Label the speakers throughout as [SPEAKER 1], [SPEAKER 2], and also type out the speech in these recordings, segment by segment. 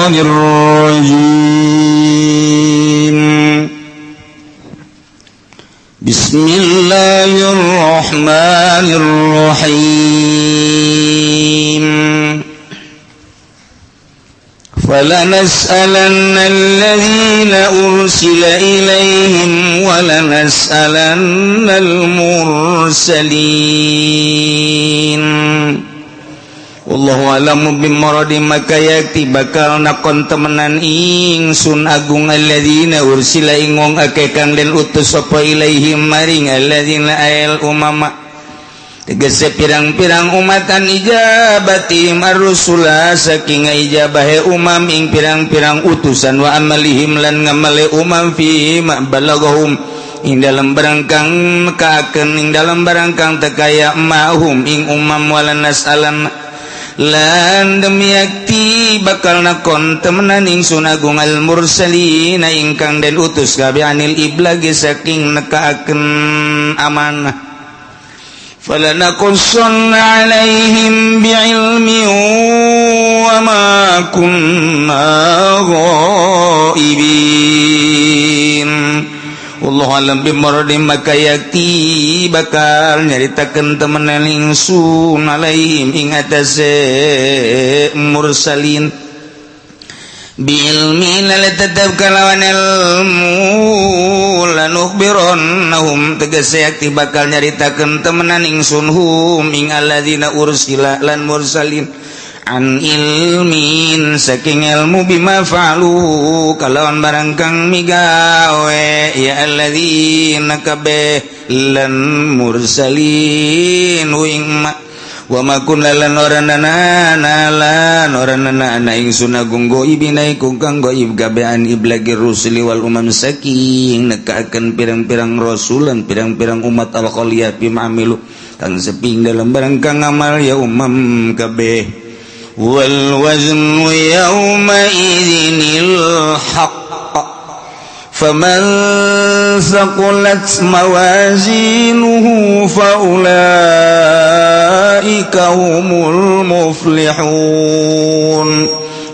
[SPEAKER 1] الرجيم بسم الله الرحمن الرحيم فلنسألن الذين أرسل إليهم ولنسألن المرسلين Wallahu a'lamu bimaradi maka yakti bakal nakon temenan ingsun agung alladzina ursila ingong ake kang den utus apa ilaihim maring alladzina ayal umama tegese pirang-pirang umatan ijabatihim ar-rusula saking ijabahe umam ing pirang-pirang utusan wa amalihim lan ngamale umam fi ma balagahum ing dalam barangkang mekaakeun ing dalam barangkang tekaya mahum ing umam walanas alan lan demi yakti bakal nakon temenan ingsun agung al mursalina ingkang den utus kabeh anil iblagi saking nekaakeun amanah falanakussanna alaihim biilmi wa ma kunna ghaibin Wallahu alam bimaradi maka yakti bakal nyaritakeun temenan ingsun alaihim ing atase mursalin biilmi tetep kalawan ilmu lanukhbirannahum tegese yakti bakal nyaritakeun temenan ingsun hum ing alladzina ursila lan mursalin an ilmin saking ilmu bima fa'alu kalawan barang kang migawe ya alladzina kabeh lan mursalin wing ma wa ma kunna lan oranana ingsun agung goibina iku kang goib kabeh an iblagir rusuli wal umam saking nekaakeun pirang-pirang rasul lan pirang-pirang umat al-khaliyah bima'amilu kang seping dalam barang kang amal ya umam kabeh والوزن يومئذ الحق فمن ثقلت موازينه فأولئك هم المفلحون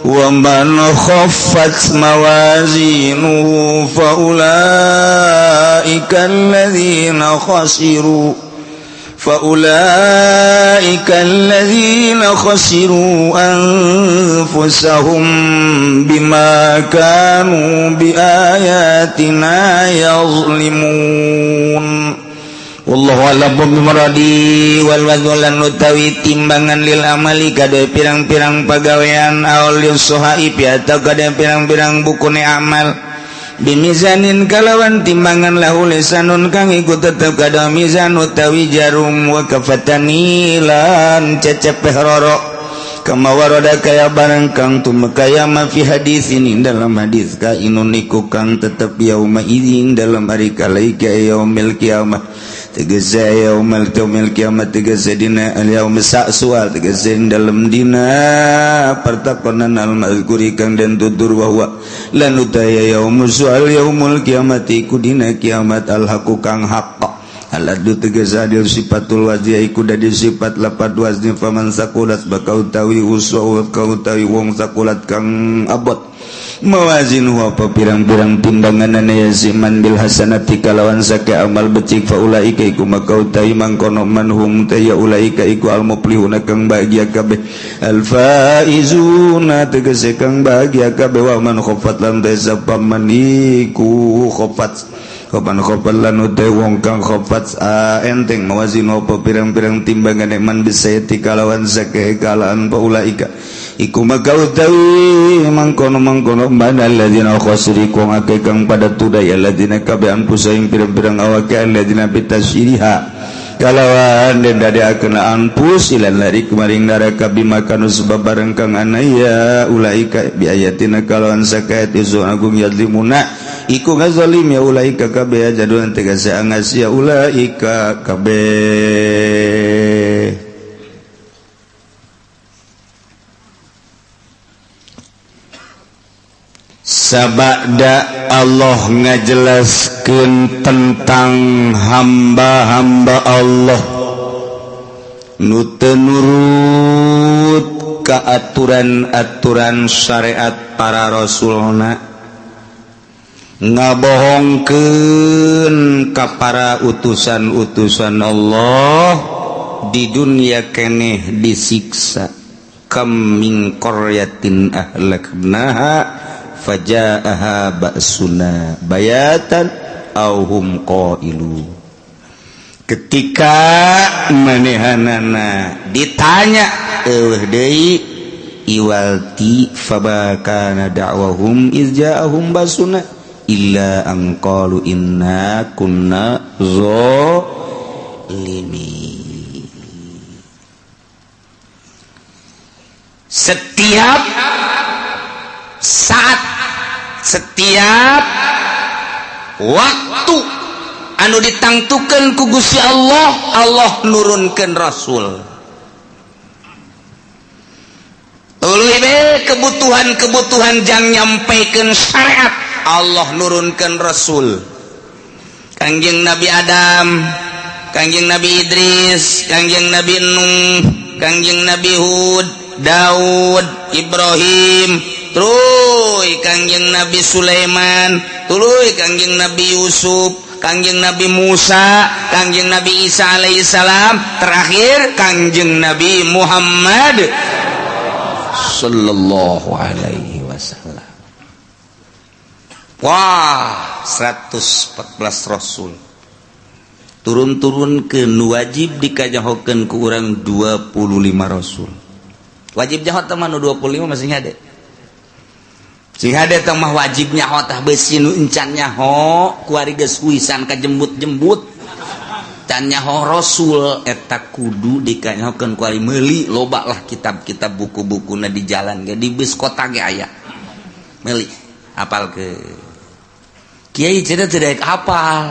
[SPEAKER 1] ومن خفت موازينه فأولئك الذين خسروا أنفسهم بما كانوا بآياتنا يظلمون Wallahu a'lam bimaradi wal wazlan utawi timbangan lil amali kade pirang-pirang pagawean aul yusuhaib atau kade pirang-pirang bukune amal bimizanin kalawan timbangan lahu lisanun kang iku tetep kada mizan utawi jarum wa kafatani lan cecepeh roro kama warada kaya barang kang tumekaya ma fi hadisin dalam hadis ka inun iku kang tetep yauma idzin dalam hari kalaika yaumil kiamah tegese yaumil kiamat tegese dina al-yaum sa'sual tegese dalam dina pertakonan al-mazkuri kang den tutur bahwa lan utaya yaumul su'al yaumul kiamat iku dina kiamat al-haqu kang haqq aladu tegese adil sifatul wajih iku dadi sifat lapat wazni faman sakulat bakau tawi usul kau tawi wong sakulat kang abot mawazin wa pirang-pirang timbangan yaziman bil hasanati kalawan sake amal becik fa ulaika iku makau ta'i mangkono manhum taya ulaika iku al muflihuna kang bahagia kabeh al faizuna tegese kang bahagia kabeh wa man khafat lan desa pamaniku khafat kapan khafat lan utai wong kang khafat enteng mawazin wa pirang-pirang timbangan man bisayati kalawan sake kalaan fa ulaika iku makau ta'i mangkono mana alladzina khasiriku ngake kang pada tudai alladzina kabean pusaing pirang-pirang awake alladzina bitasyiriha kalawan den dadiakeun anpus ilan lari kemaring neraka bimakanu sebab barang kang anaya ulaika bi ayatina kalawan sakayat isu agung yadzlimuna iku ngazalim ya ulaika kabeh jadun tegese angas ya ulaika kabeh sabada Allah ngajelaskeun tentang hamba-hamba Allah nu teu nurut ka aturan-aturan syariat para rasulna, ngabohongkeun ka para utusan-utusan Allah, di dunia keneh disiksa. Kam min qaryatin ahlaknaha fajaaha ba'suna bayatan aw hum qailu. Ketika manehanana ditanya eueuh deui iwalti fabakana da'wahum iz ja'ahum basuna illa an qalu inna kunna zalimin. Setiap saat, setiap waktu anu ditangtukeun ku Gusti Allah, Allah nurunkeun rasul. Tuluy be kebutuhan-kebutuhan jang nyampaikeun syariat, Allah nurunkeun rasul. Kangjeng Nabi Adam, Kangjeng Nabi Idris, Kangjeng Nabi Nuh, Kangjeng Nabi Hud, Daud, Ibrahim, tuluy Kangjeng Nabi Sulaiman, tuluy Kangjeng Nabi Yusuf, Kangjeng Nabi Musa, Kangjeng Nabi Isa alaihissalam, terakhir Kangjeng Nabi Muhammad sallallahu alaihi wasallam. Wah, 114 rasul turun-turunkeun wajib dikajahokeun ku urang 25 rasul. Wajib nyaho teh mah nu 25 masih ngade. Sing hade teh mah wajib nyaho tah beusi nu encan nyaho kuari geus wisan kajembut-jembut. Can nyaho rasul eta kudu dikanyahokeun kuari meuli loba lah kitab-kitab buku-bukuna di jalan ge di bus kota ge aya. Meuli apal ke kiai cenah teu daek apal.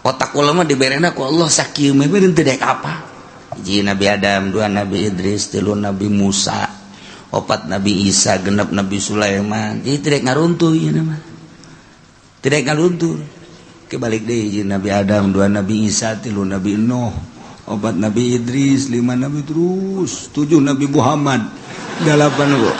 [SPEAKER 1] Otak ulama diberena ku Allah sakieu mah beureun teu daek apal. Hiji Nabi Adam, dua Nabi Idris, tilu Nabi Musa, opat Nabi Isa, genep Nabi Sulaiman. Jadi tidak ngaruntuh ieu mah. Tidak ngaruntuh. Kebalik deui hiji Nabi Adam, dua Nabi Isa, tilu Nabi Nuh, opat Nabi Idris, lima Nabi terus, tujuh Nabi Muhammad, dalapan gua.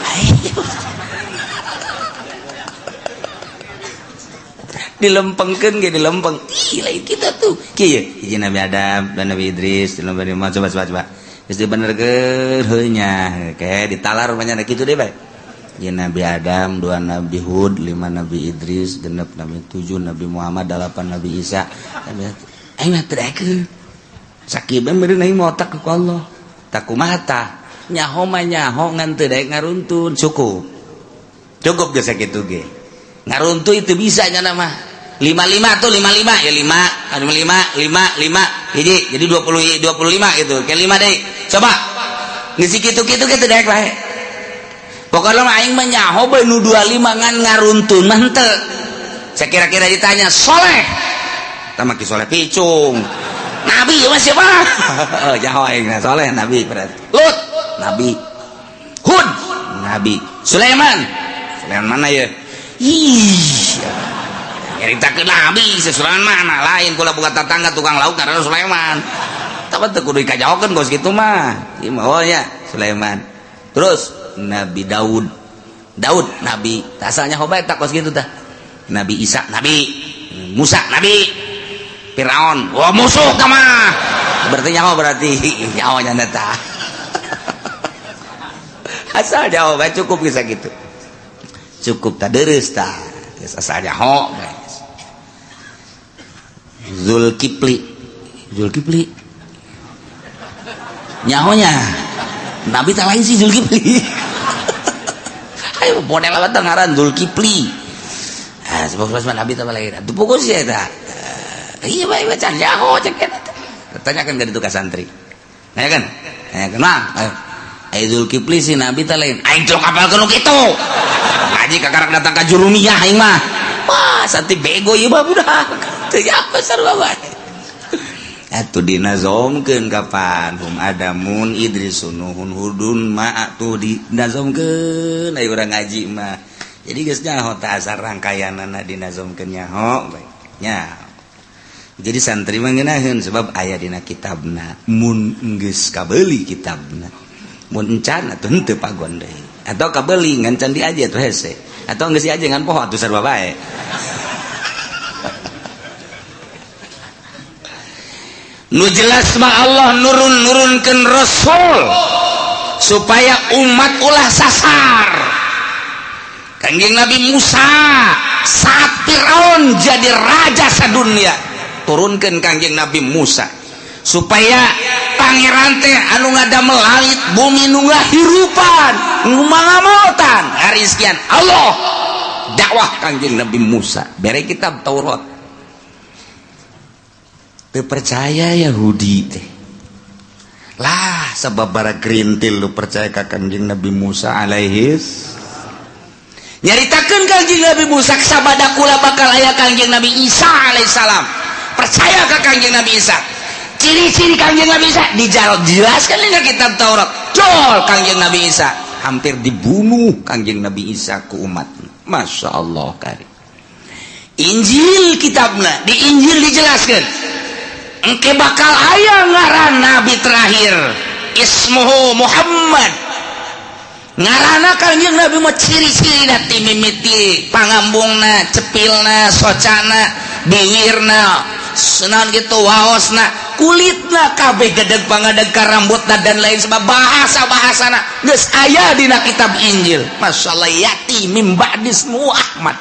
[SPEAKER 1] Dilempengkeun ge dilempeng. Ih, lain kita tuh. Kieu hiji Nabi Adam, dan Nabi Idris, dan Nabi Muhammad coba. Geus dibenerkeun heunya, kae ditalar rumahnya kitu deui bae. Hiji Nabi Adam, dua Nabi Hud, lima Nabi Idris, genep Nabi 7 Nabi Muhammad, 8 Nabi Isa. Aing mah teu daekeun. Sakieu bae meureun aing mah otak ku Allah. Tak kumaha tah? Nyaho mah nyaho ngan teu daek ngaruntun, cukup. Cukup geus sakitu ge. Ngaruntuh itu bisa nya mah. 55 tuh 55 ya 5 hiji jadi 25 gitu ke 5 deui coba ngisi kitu-kitu teh daek bae pokokna mah aing mah nyaho bae nu 25 ngan ngaruntun mah henteu sakira-kira ditanya soleh tah mah ki soleh picung nabi mah siapa oh nyaho aing soleh nabi berarti Lut nabi Hud nabi Sulaiman mana ya ih cerita ke Nabi Sulaiman mana lain kula buka tetangga tukang lauk karena Sulaiman tapi teu kudu dikajahokeun gos kitu mah ieu mah oh nya Sulaiman terus Nabi Daud Nabi asalnya hoba eta kos kitu tah Nabi Isa Nabi Musa Nabi Firaun wah musuh tah mah berarti nyaho nyaho nya tah asal nyaho bae cukup bisa gitu cukup tah deureus tah asal nyaho bae Zulkifli nyahonya Nabi tak lain sih Zulkifli ayo model apa tuh ngaran Zulkifli sebab Nabi tak lain itu pokok sih ya iya baik baca nyaho ceket tanyakan ke itu ke santri kan mah ayo Zulkifli si Nabi tak lain ayo celok apal kenuk itu ngaji kakarak datang ke jurumiyah aing mah wah santi bego ieu mah budak teu apa sarua bae atuh dinazomkeun kapan hum adamun idrisun nuhun hudun ma atuh dinazomkeun aya urang ngaji mah jadi geus nyaho tah asal rangkaianana dinazomkeun nyaho bae nya jadi santri mah ngeunaheun sebab aya dina kitabna mun geus kabeuli kitabna mun encan atuh henteu pagon deui atau kabeuli ngan can di aja tuh hese atau geus di aja ngan poho atuh sarua bae nu jelas mah Allah nurunkeun rasul supaya umat ulah sasar. Kangjeng Nabi Musa saat Firaun jadi raja sadunya turunkeun Kangjeng Nabi Musa supaya pangeran teh anu ngadamel langit bumi nu ngahirupan nu mangamotan hariskeun Allah dakwah Kangjeng Nabi Musa bere kitab Taurat teu percaya Yahudi teh lah sababaraha gerintil lu percaya ka Kangjeng Nabi Musa alaihis nyaritakeun Kangjeng Nabi Musa sabada kula bakal aya Kangjeng Nabi Isa alaihissalam percaya ka Kangjeng Nabi Isa ciri-ciri Kangjeng Nabi Isa dijelaskan dina kitab Taurat jol Kangjeng Nabi Isa hampir dibunuh Kangjeng Nabi Isa ku umat Masya Allah kari Injil kitabna di Injil dijelaskan engke bakal aya ngaran nabi terakhir ismuhu Muhammad ngarana Kangjeng Nabi mah ciri-cirina ti mimiti pangambungna cepilna socana bibirna senaon gitu waosna kulitna kabeh gedeg pangadeg ka rambutna dan lain sebagainya bahasa-bahasana geus aya dina kitab Injil masyaallah yati mim ba'dismu Ahmad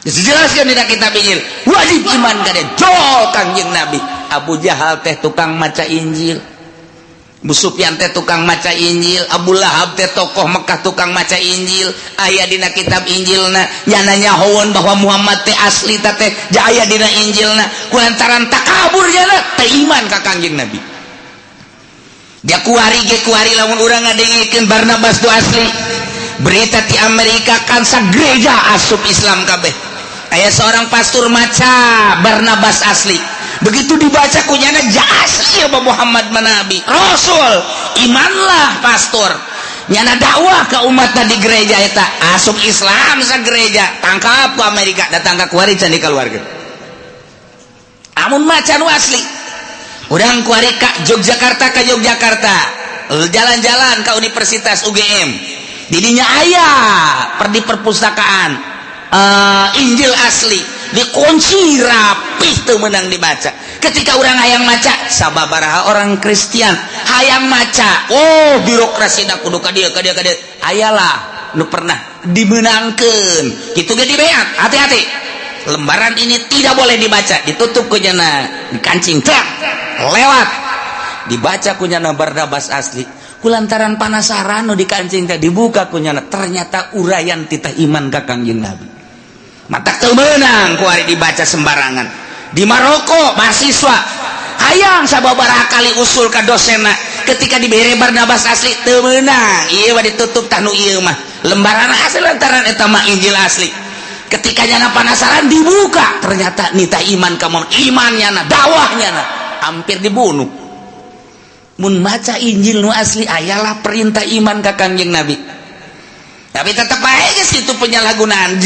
[SPEAKER 1] dijelaskeun dina kitab Injil wajib iman ka dia jol Kangjeng Nabi Abu Jahal teh tukang maca Injil Abu Sufyan teh tukang maca Injil Abu Lahab teh tokoh Mekah tukang maca Injil aya dina kitab Injilna nyana nyahoeun bahwa Muhammad teh asli teh aya dina Injilna kulantaran takabur nyana teh iman ka Kangjeng Nabi dia kuari lamun urang ngadengikeun Barnabas tu asli berita di Amerika kan sa gereja asup Islam kabeh aya seorang pastor maca Barnabas asli begitu dibaca kunyana asli apa Muhammad manabi Rasul imanlah pastor nyana dakwah ke umatna di gereja eta asup Islam sa gereja tangkap ke Amerika datang ke kuari can di keluarga amun maca nu asli urang kuari ka Yogyakarta jalan-jalan ke Universitas UGM didinya aya di perpustakaan Injil asli dikunci rapih tuh menang dibaca ketika orang hayang maca sababaraha orang Kristen hayang maca birokrasi nak kudu ka dieu ayalah nu pernah dimenangkeun kitu ge dibeat hati-hati lembaran ini tidak boleh dibaca ditutup ku nyana dikancing trak lewat dibaca ku nyana Barnabas asli kulantaran panasaran nu dikancing teh dibuka ku nyana ternyata urayan titah iman ka Kangjeng Nabi mata teu meunang ku ari dibaca sembarangan di Maroko mahasiswa hayang sababaraha kali usul ka dosenna ketika dibere Barnabas asli teu meunang ieu mah ditutup tah nu ieu mah lembaran asli lantaran eta mah Injil asli ketika nyana panasaran dibuka ternyata nita iman ka Muhammad imannya na dakwahnya na hampir dibunuh mun maca Injil nu asli ayalah perintah iman ka Kangjeng Nabi tapi tetap baik guys itu penyalahgunaan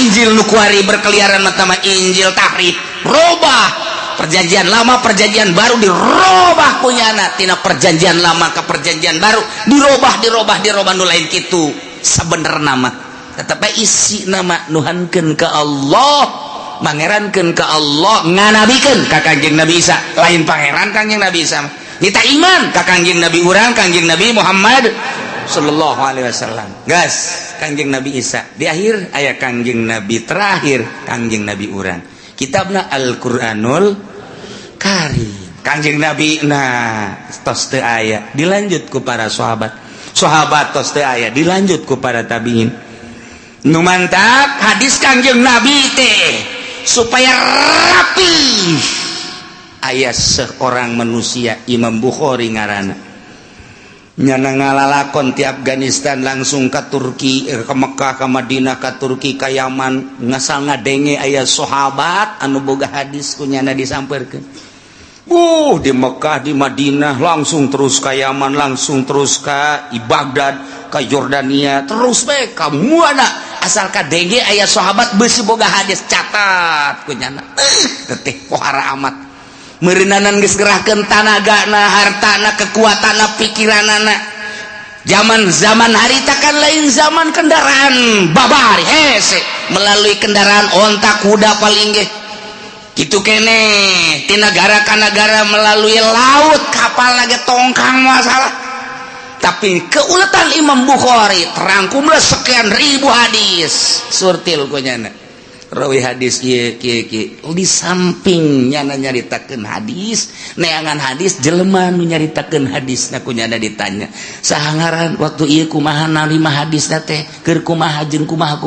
[SPEAKER 1] Injil nu kuari berkeliaran matama Injil tahrif robah perjanjian lama perjanjian baru dirobah punyana tina perjanjian lama ke perjanjian baru dirobah nu lain kitu sabener nama tetap isi nama nuhankeun ka Allah mangerankeun ka Allah nganabikeun ka Kangjeng Nabi Isa lain pangeran Kangjeng Nabi Isa nita iman ka Kangjeng Nabi urang Kangjeng Nabi Muhammad sallallahu alaihi wasallam gas Kangjeng Nabi Isa di akhir aya Kangjeng Nabi terakhir Kangjeng Nabi urang kitabna Al-Qur'anul Karim Kangjeng Nabi tos teu aya dilanjut ku para sahabat tos teu aya dilanjut ku para tabiin nu mantap hadis Kangjeng Nabi teh supaya rapi aya seorang manusia Imam Bukhari ngaranna nyana ngalalakon ti Afghanistan langsung ke Turki ke Mekah ke Madinah ke Turki ke Yaman ngasal ngadenge aya sahabat anu boga hadis ku nyana disampeurkeun di Mekah di Madinah langsung terus ke Yaman langsung terus ke Baghdad ke Yordania terus bae ka muana asal kadenge aya sahabat beusi boga hadis catat ku nyana teh pohara amat meureunana geus gerahkeun tanagana hartana kekuatanna pikiranana Zaman harita kan lain zaman kendaraan babari hese melalui kendaraan onta kuda paling ge gitu kene di negara ka negara melalui laut kapal lagi tongkang masalah. Tapi keuletan Imam Bukhari terangkumlah sekian ribu hadis surtil kunyana rawi hadis kieu di sampingnya nyaritakeun hadis neangan hadis jelema nu nyaritakeun hadisna kunyana ditanya saha ngaran waktu ieu kumaha narima hadis teh keur kumaha jeung kumaha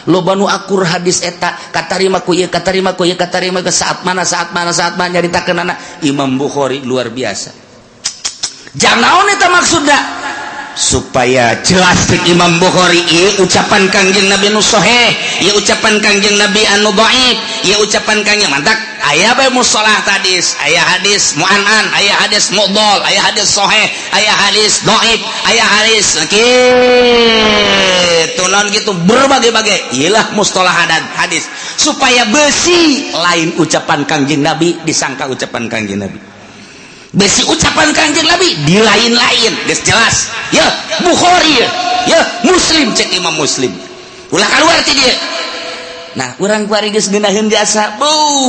[SPEAKER 1] loba nu akur hadis eta katarima ku ieu katarima ke saat mana nyaritakeunana Imam Bukhari luar biasa. Jang naon eta maksudna supaya jelas Imam Bukhari ieu ucapan Kangjeng Nabi anu sahih, ieu ucapan Kangjeng Nabi anu dhaif, ieu ucapan Kangjeng mantak aya bae mustalah hadis, aya hadis mu'an'an, aya hadis mu'dhal, aya hadis sahih, aya hadis dhaif, aya hadis kitu naon kitu berbagai-bagai iyalah mustalah hadis supaya besi lain ucapan Kangjeng Nabi disangka ucapan Kangjeng Nabi. Besi ucapan Kangjeng Nabi di lain-lain geus jelas ya Bukhari ya Muslim cek Imam Muslim ulah keluar ti dieu. Nah urang kuari geus ngeunaheun jasa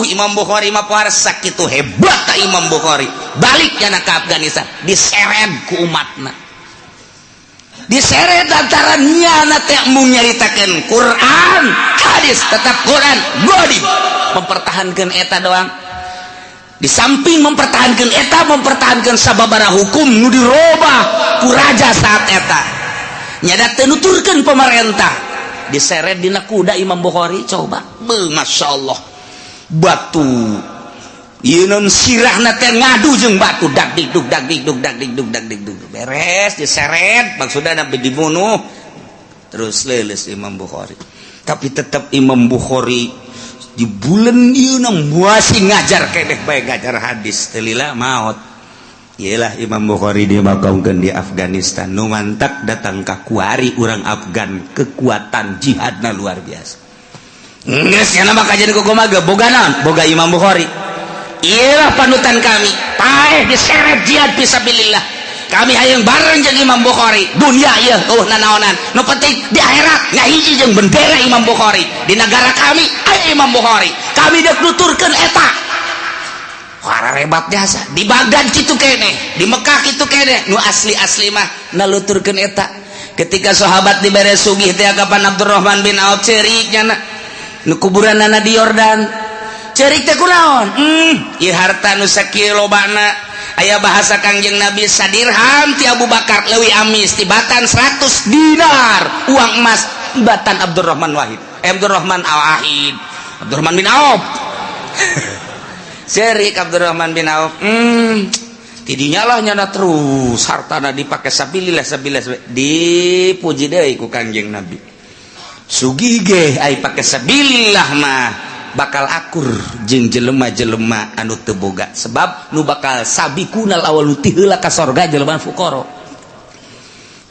[SPEAKER 1] Imam Bukhari mah poar sakitu hebat ta Imam Bukhari balik kana ka Afghanistan diseret ku umatna diseret antaranya teh mung nyaritakeun Quran hadis tetap Quran godib mempertahankan eta doang. Di samping mempertahankan eta mempertahankan sababaraha hukum nu dirobah ku raja saat eta nyada teu nuturkeun pemerintah diseret dina kuda Imam Bukhari coba Masya Allah batu ieu non sirahna teh ngadu jeung batu dak dikduk beres diseret maksudna nabi dibunuh terus leuleus Imam Bukhari. Tapi tetap Imam Bukhari di bulan ieu masih ngajar keneh bae ngajar hadis teu lila maot. Iyalah Imam Bukhari dimakamkeun di Afghanistan nu mantak datang ka kuari urang Afgan kekuatan jihadna luar biasa. Geus nya mah kajian kumaha boga naon boga Imam Bukhari. Iyalah panutan kami paeh diseret jihad fisabilillah. Kami hayang bareng jeung Imam Bukhari dunia ieu nanaonan nu penting di akhirat ngahiji jeung bendera Imam Bukhari di negara kami aya Imam Bukhari kami deuk nuturkeun eta wara rebat jasa di Baghdad kitu keneh di Mekah kitu keneh nu asli mah naluturkeun eta ketika sahabat dibere sugih teh kapan Abdurrahman bin Auf ceurik nya nu kuburanna di Yordan ceurik teh kunaon ieu harta nu sakieu lobana aya bahasa Kangjeng Nabi sadirham ti Abu Bakar leuwih amis tibatan 100 dinar uang emas tibatan Abdurrahman bin Auf serik Abdurrahman bin Auf tidinya lah nyana terus hartana dipake sabilillah dipuji deui ku Kangjeng Nabi sugih ge ai pake sabilillah mah bakal akur jeung jelema-jelema anu teu boga sebab nu bakal sabiqunal awwalu ti heula ka sorga jelema fuqara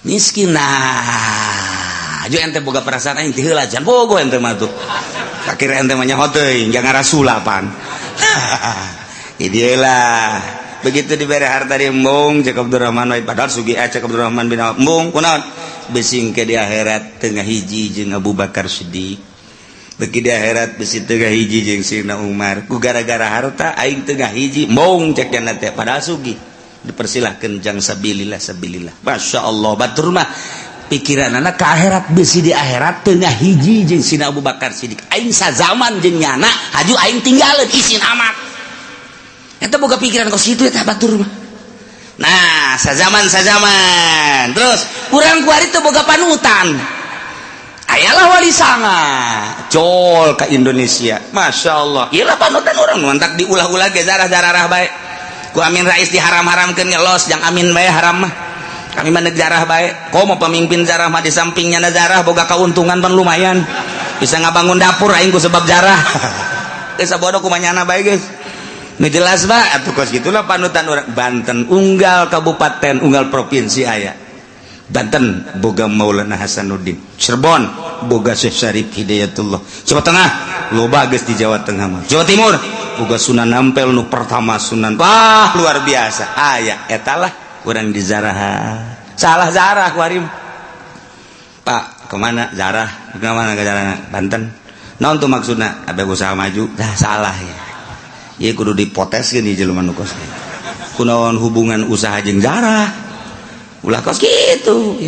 [SPEAKER 1] miskin nah aja ente boga perasaan aing ti heula jan bogo ente mah tuh kakira ente mah nyaho teuing jangan rasulapan idielah begitu dibere harta di embung cek Abdurrahman padahal sugih cek Abdurrahman bin Auf embung kunaon besing ke di akhirat tengah hiji jeung Abu Bakar Siddiq beki di akhirat besi tengah hiji jeung Sayyidina Umar ku gara-gara harta aing tengah hiji mong cek cenah teh padahal sugih dipersilahkeun jang sabilillah Masya Allah batur mah pikiranana ka akhirat besi di akhirat tengah hiji jeung Sayyidina Abu Bakar Siddiq aing sazaman jeung nyana haju aing tinggalin isin amat eta boga pikiran kos kitu eta batur mah nah sazaman terus urang kuari teu boga panutan ayalah wali sanga col ke Indonesia Masya Allah iyalah panutan orang mantak diulah-ulah ge zarah-zarah bae ku Amin Rais diharam-haramkeun ngelos jang Amin bae haram mah kami mah zarah bae komo pemimpin zarah mah di sampingnya zarah boga kauntungan pan lumayan bisa ngabangun dapur aing ku sebab zarah geus sabodo kumanyana bae geus nu jelas bae atuh kos gitulah panutan urang Banten unggal kabupaten unggal provinsi aya Banten boga Maulana Hasanuddin Cirebon boga Syekh Syarif Hidayatullah Jawa Tengah loba geus di Jawa Tengah mah Jawa Timur boga Sunan Ampel nu pertama Sunan luar biasa aya etalah urang di zaraha salah zarah kuarim. Pak kemana zarah kemana ke zarah Banten naon tuh maksudna abah usaha maju dah salah ya ieu kudu dipoteskeun di jelema nu kos kunaon hubungan usaha jeung zarah ulah kos kitu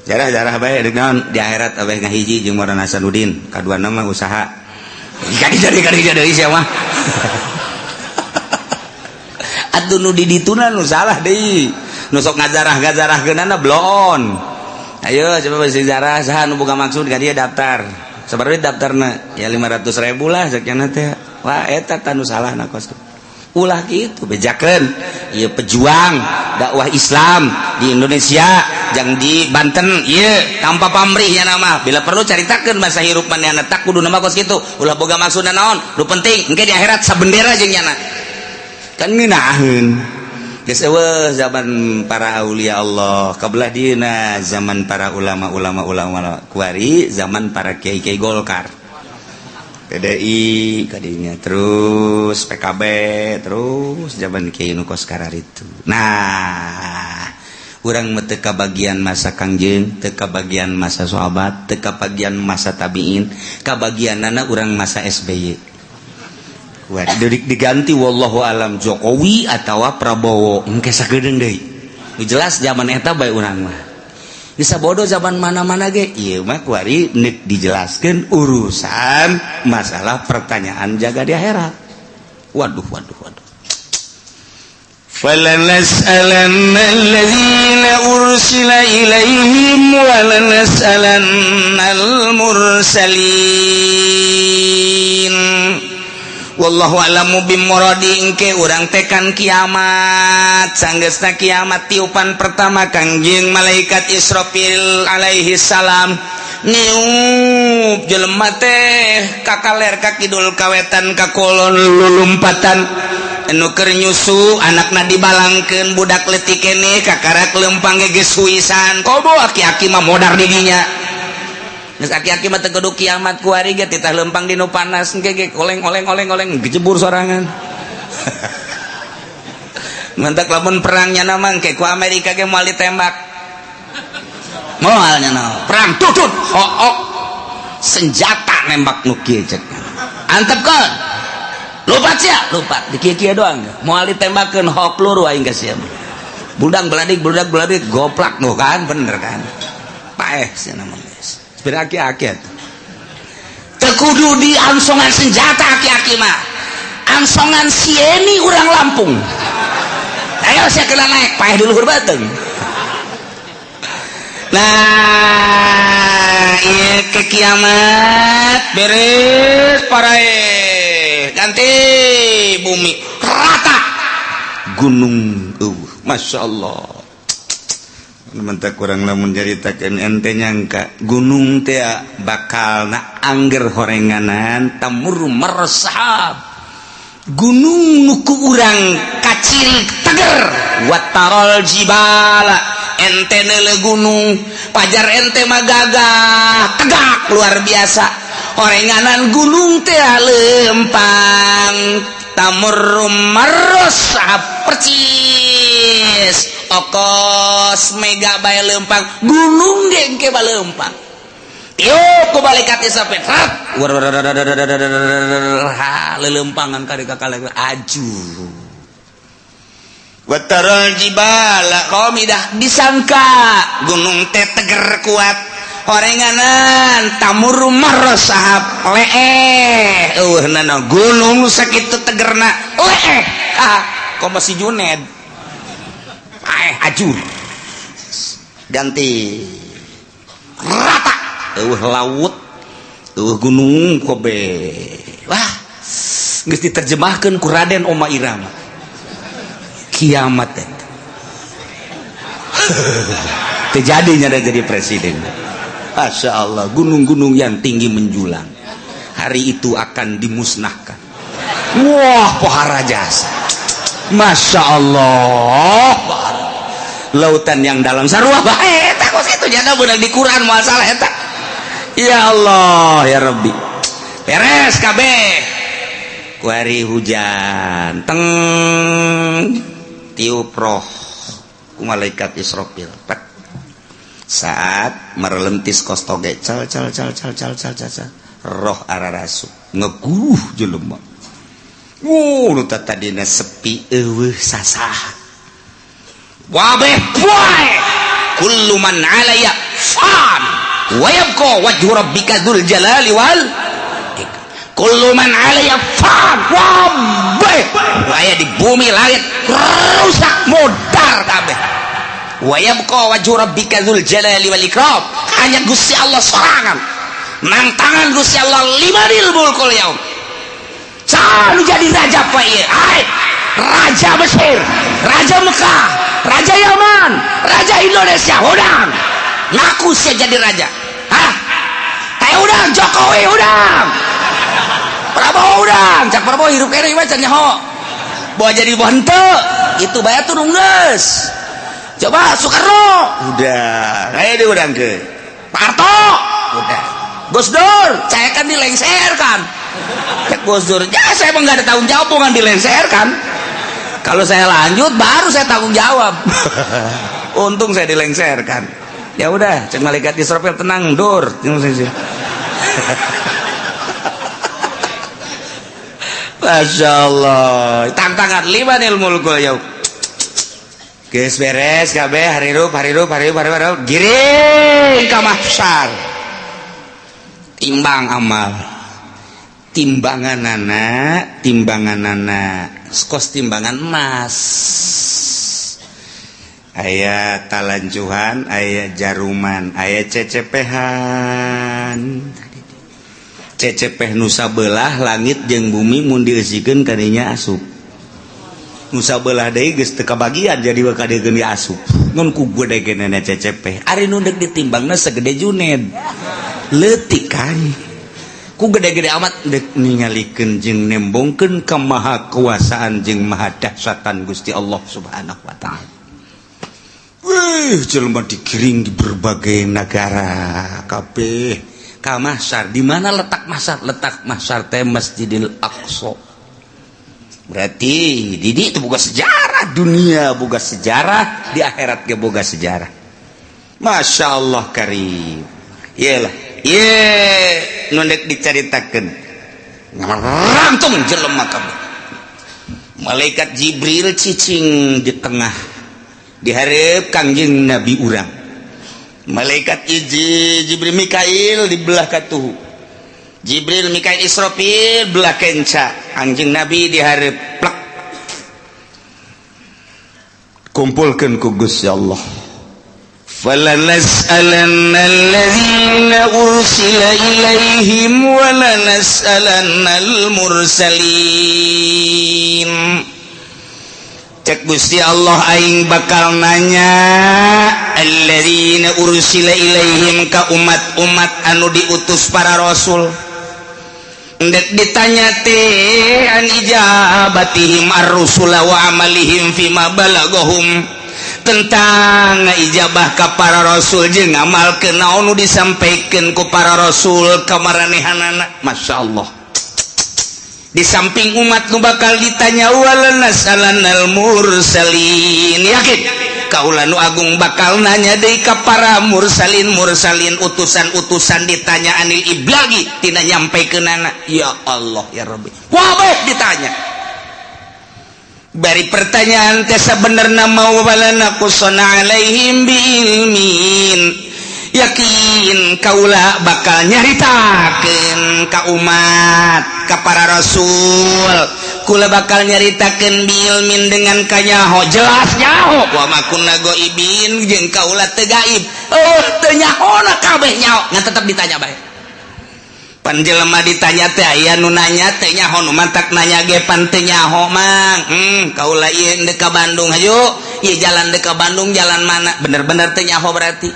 [SPEAKER 1] zarah bae deuk naon di akhirat abah ngahiji jeung Maulana Hasanuddin kaduana mah usaha kadi deui sia mah atuh nu di dituna nu salah deui nu sok ngazarah-ngazarahkeunana blon. Ayo coba bahasa zarah saha nu boga maksud ka dia daftar. Sabaraha daftarna? Ya 500.000 lah sakiana teh. Wah eta tanu salahna kos. Ulah kitu bejakeun. Ieu pejuang dakwah Islam di Indonesia jeung di Banten ieu tanpa pamrih nya nama. Bila perlu caritakeun masa hirup manehna tak kudu nama kos kitu. Ulah boga maksudna naon? Nu penting engke di akhirat sabendera jeung nya. Kan ngeunaheun. Geus eueuh zaman para aulia Allah, kabelah dieuna zaman para ulama kuari, zaman para kiai-kiai Golkar. PDI kadinya terus PKB terus zaman kiai nu kos kararitu. Nah, urang mah teu kabagian masa Kangjeng, teu kabagian masa sahabat, teu kabagian masa tabiin, kabagianana urang masa SBY. Diganti wallahu alam Jokowi atau Prabowo engke sagedeung deui jelas zaman eta bae urang mah bisa bodoh zaman mana-mana ge ieu mah kuari neuk dijelaskeun urusan masalah pertanyaan jaga di akhirat. Waduh falanas'alanna alladzina ursila ilaihim walanas'alannal mursalin. Wallahu alamu bimuradi engke urang tekan kiamat sanggeusna kiamat tiupan pertama Kangjeng malaikat Israfil alaihi salam niup jelema teh kakaler ka kidul kawetan ka kulon lulumpatan anu keur nyusu anakna dibalangkeun budak leutik keneh kakarak leumpang geus huisan kobo aki-aki mah modar di dinya. Geus aki-aki mah teu kudu kiamat kuari ge titah leumpang di nu panas engke oleng gejebur sorangan. Mantak lamun perangnya nama engke ku Amerika ge moal ditembak. Moal nya naon? Perang tutut. Hook. Senjata nembak nu kieu ceuk. Antepkeun. Lupat sia, lupat. Di kieu-kieu doang. Moal ditembakkeun hook luru aing geus sia. Budak beladik goplak nu kan bener kan. Paeh sia namanya. Aki-aki tekudu di ansongan senjata aki-aki mah ansongan sieni urang Lampung. Ayo saya kena naik paeh di luhur bateung. Nah ieu ke kiamat beres parae ganti bumi rata gunung Masya Allah. Mentak kurang lamun jaritakeun ente nyangka gunung teh bakal na angger horenganan tamur meresahab gunung nuku urang kaciri teger watarol jibala ente neule gunung pajar ente mah gagah tegak luar biasa horenganan gunung teh leumpang tamur meresahab percis okos mega bae leumpang gunung gengke bae leumpang tiup ku balikat sampai rat lelempangan kari kakale aju wataral jibala qamidah disangka gunung teh teger kuat horenganan tamur marasahab leeh nana gunung sakitu tegerna leeh kok masih Juned ajur ganti rata laut gunung kobe wah geus diterjemahkeun ku Raden Oma Irama kiamat eta terjadinya ada jadi presiden. Masya Allah gunung-gunung yang tinggi menjulang hari itu akan dimusnahkan. Wah pohara jasa Masya Allah lautan yang dalam sarua bae eta kos kitu jana beunang di Quran moal salah eta. Ya Allah ya Rabbi beres kabeh kuari hujan teng tiup roh ku malaikat Israfil. Saat merelentis kostoge cal roh ararasu ngeguruh jelema. Nu tadina sepi eueuh sasah. Wabeh poe kullu man 'alaya fan wa yabqa wajhu rabbika dzul jalali wal kullu man 'alaya fan wabeh aya di bumi langit rusak modar kabeh wa yabqa wajhu rabbika dzul jalali wal ikram hanya Gusti Allah sorangan nang tangan Gusti Allah limanil mulkul yaum can jadi raja apa ieu raja Mesir, raja Mekah, raja Yaman, raja Indonesia udang ngaku sih jadi raja. Kayak udang Jokowi udang Prabowo udang cak Prabowo hirup kere mah can nyaho bawa jadi bonte itu bayar tuh nungges. Coba Soekarno udah kayak dia udang ke Pak Harto udah Gus Dur saya kan dilengserkan cek Gus Dur ya saya emang gak ada tanggung jawab bukan dilengserkan. Kalau saya lanjut baru saya tanggung jawab. Untung saya dilengserkan. Ya udah, cek malaikat Israfil tenang, Dur. Masya Allah. Tantangan limanil mulkul yaum. Geus beres kabeh harirup. Giring ka mahsyar. Timbang amal. Timbanganana kos timbangan emas aya talanjuhan aya jaruman aya cecepehan cecepeh nusa belah langit jeung bumi mun dieusikeun kadinya asup nusa belah deui geus teu kabagian jadi kadegeun asup ngun ku gedegeunana cecepeh ari nu deuk ditimbangna segede Juned leutik kan ku gede-gede amat dek ningalikeun jeung nembongkeun ka maha kuasaan jeung maha dahsyatan Gusti Allah Subhanahu wa taala. Wih, jelema digiring di berbagai negara kabeh ka mahsyar. Di mana letak mahsyar? Letak mahsyar teh Masjidil Aqsa. Berarti di dieu boga sejarah, dunia boga sejarah, di akhirat ge boga sejarah. Masya Allah karim. Iyalah. Nundek dicaritakeun ngarangsung jelema kabeh malaikat Jibril cicing di tengah dihareup Kangjeng Nabi urang malaikat Jibril Mikail di belah katuhu Jibril Mikail Israfil belah kenca Kangjeng Nabi dihareup plek kumpulkeun ku Gusti Allah. فَلَنَسْأَلَنَّ الَّذِينَ أُرْسِلَ إِلَيْهِمْ وَلَنَسْأَلَنَّ الْمُرْسَلِينَ. Cek Gusti Allah aing bakal nanya alladzina ursila ilaihim ka umat-umat anu diutus para rasul. Ndek ditanya teh an ijabatihim ar-rusula wa amalihim fima balagahum. Tentang ijabah ka para rasul jeung ngamalkeun naon nu disampaikeun ku para rasul ka maranehanana. Masya Allah. Di samping umat nu bakal ditanya walanas'alannal mursalin. Yakin kaula nu agung bakal nanya deui ka para mursalin utusan-utusan ditanya anil iblagi tina nyampaikeunana. Ya Allah ya Rabbi. Wabeh ditanya. Bari pertanyaan teh sabenerna mau balana kusana alaihim biilmin. Yakin kaula bakal nyaritakeun ka umat ka para rasul kula bakal nyaritakeun biilmin dengan kanyaho jelas nyaho wa makunna goibin jeung kaula teu gaib teu nyahona kabeh nyaho ngan tetep ditanya bae. Pan jelema ditanya teh aya nu nanya teh nyaho nu mantak nanya ge pan teu nyaho mang kaula ieu deuk ka Bandung hayu ieu jalan deuk ka Bandung jalan mana bener-bener teu nyaho berarti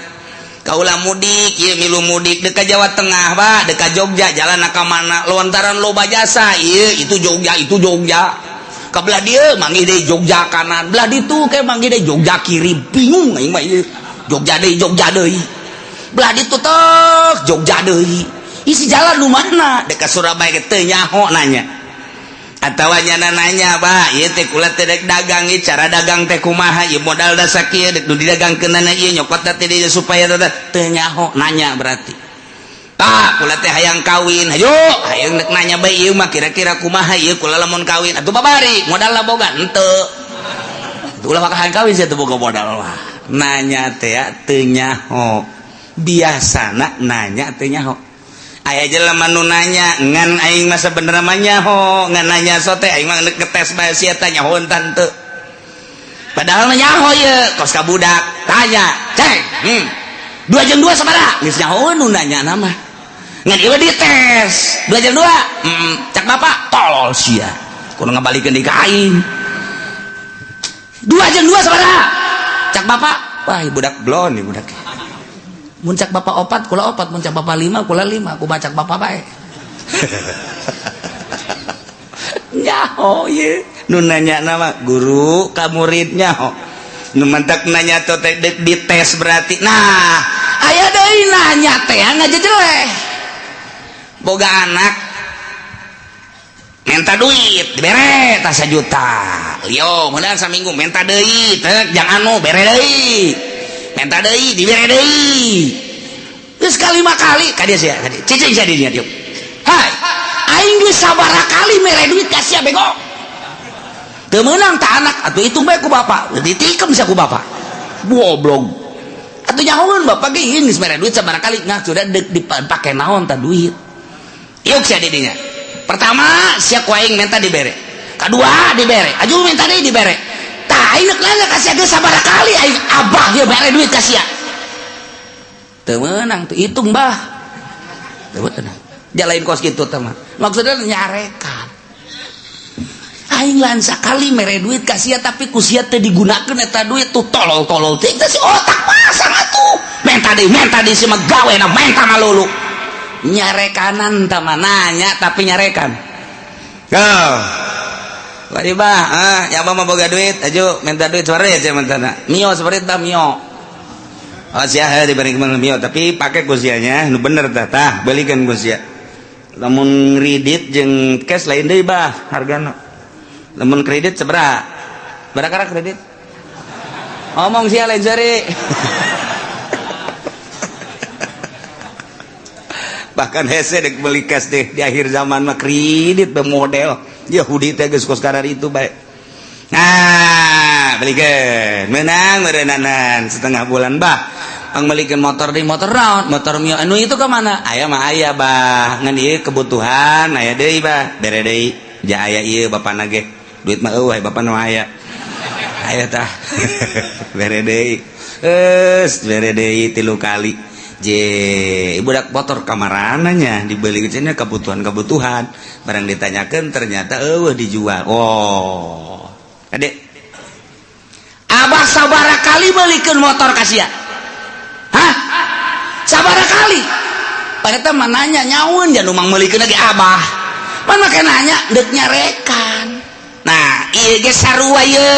[SPEAKER 1] kaula mudik ieu milu mudik deuk ka Jawa Tengah ba deuk ka Jogja jalan ka mana lontaran loba jasa ieu itu Jogja ka belah dieu manggih deui Jogja kanan belah ditu ke manggih deui Jogja kiri bingung aing mah ieu Jogja deui belah ditu teh Jogja deui isi jalan nu mana dekat Surabaya teu nyaho nanya atawanya nanya Pak ieu teh kula teh dagang ieu cara dagang teh kumaha ieu modal da sakieu dek nu didagangkeunana ieu nyokot teh dia supaya teu nyaho nanya berarti tak kula teh hayang kawin hayu hayang dek nanya bae ieu mah kira-kira kumaha ieu kula lamun kawin atuh babari modal boga henteu ulah maka hayang kawin sia teu boga modal mah nanya teh teu nyaho biasana nanya teu nyaho aya jelema nu nanya ngan aing mah sabenerna mah nyaho ngan nanya sote aing mah ngetes bae sia teh nyahoan tante padahal mah nyaho ye kos ka budak tanya cek 2 2 sabaraha geus nyahoan nu nanya nama ngan ieu dites 2 2 cak bapak tolol sia kudu ngabalikeun di ka aing 2 2 sabaraha cak bapak wah budak blon nih budak muncak bapak 4 kula 4 muncak bapak 5 kula 5 aku bacak bapak bae nyaho ye nu nanya nama guru ka muridnya ho nu mantak nanya teh dites berarti nah aya deui nanya teh ngajejeleh boga anak minta duit dibere tah 1 juta yo moodal saminggu minta deui teh jang anu bere deui minta deui dibere deui geus ka 5 kali ka dia sia cicing sia dinya dieu hai aing geus sabaraha kali mere duit ka sia bego teu meunang tah anak atuh hitung bae ku bapak ditikem sia ku bapak goblok atuh nyahoeun bapak ge geus mere duit sabaraha kali ngah sudah dipake naon tah duit ieu sia didinya pertama sia ku aing minta dibere kadua dibere aju minta deui dibere tah aing nanya ka sia geus sabaraha kali aing abah ge bere duit ka sia teu meunang teu hitung bah teu meunang jalain kos kitu teh mah maksudna nyarekan aing lan sakali mere duit ka sia tapi ku sia teu digunakeun eta duit tuh tolol-tolol teh si otak pasang atuh menta deui si mah gawena menta malulu nyarekanan tah mah nanya tapi nyarekan Bari bah, yang mah boga duit, ajo minta duit sore aja mentana. Mio seperti tah mio. Oh sia dibanding mio, tapi pakai kusianya, nu bener tah, belikan kusia. Lamun kredit jeung cash lain deui bah hargana. Lamun kredit sabaraha? Barakara kredit? Omong sia lain sari. Bahkan hese dek beli cash deh di akhir zaman mah kredit bermodel. Yahudi teh geus kos karar itu bae. Nah, belikeun. Menang meureunanan setengah bulan bah. Ang melikeun motor di motor naon? Motor mio anu itu ka mana? Aya mah aya bah. Ngan ieu kebutuhan aya deui bah. Bere deui. Ja aya ieu bapana ge. Duit mah eueuh bapana mah aya. Aya tah. Bere deui. Bere deui 3 kali. Budak motor kamarananya dibeli cenah kebutuhan barang ditanyakan ternyata dijual. Oh adek abah sabaraha kali belikeun motor ka sia hah sabaraha kali padahal mah nanya nyaun jangan umang belikeun lagi abah mana make nanya deuk nyarekan. Nah ieu ge sarua ye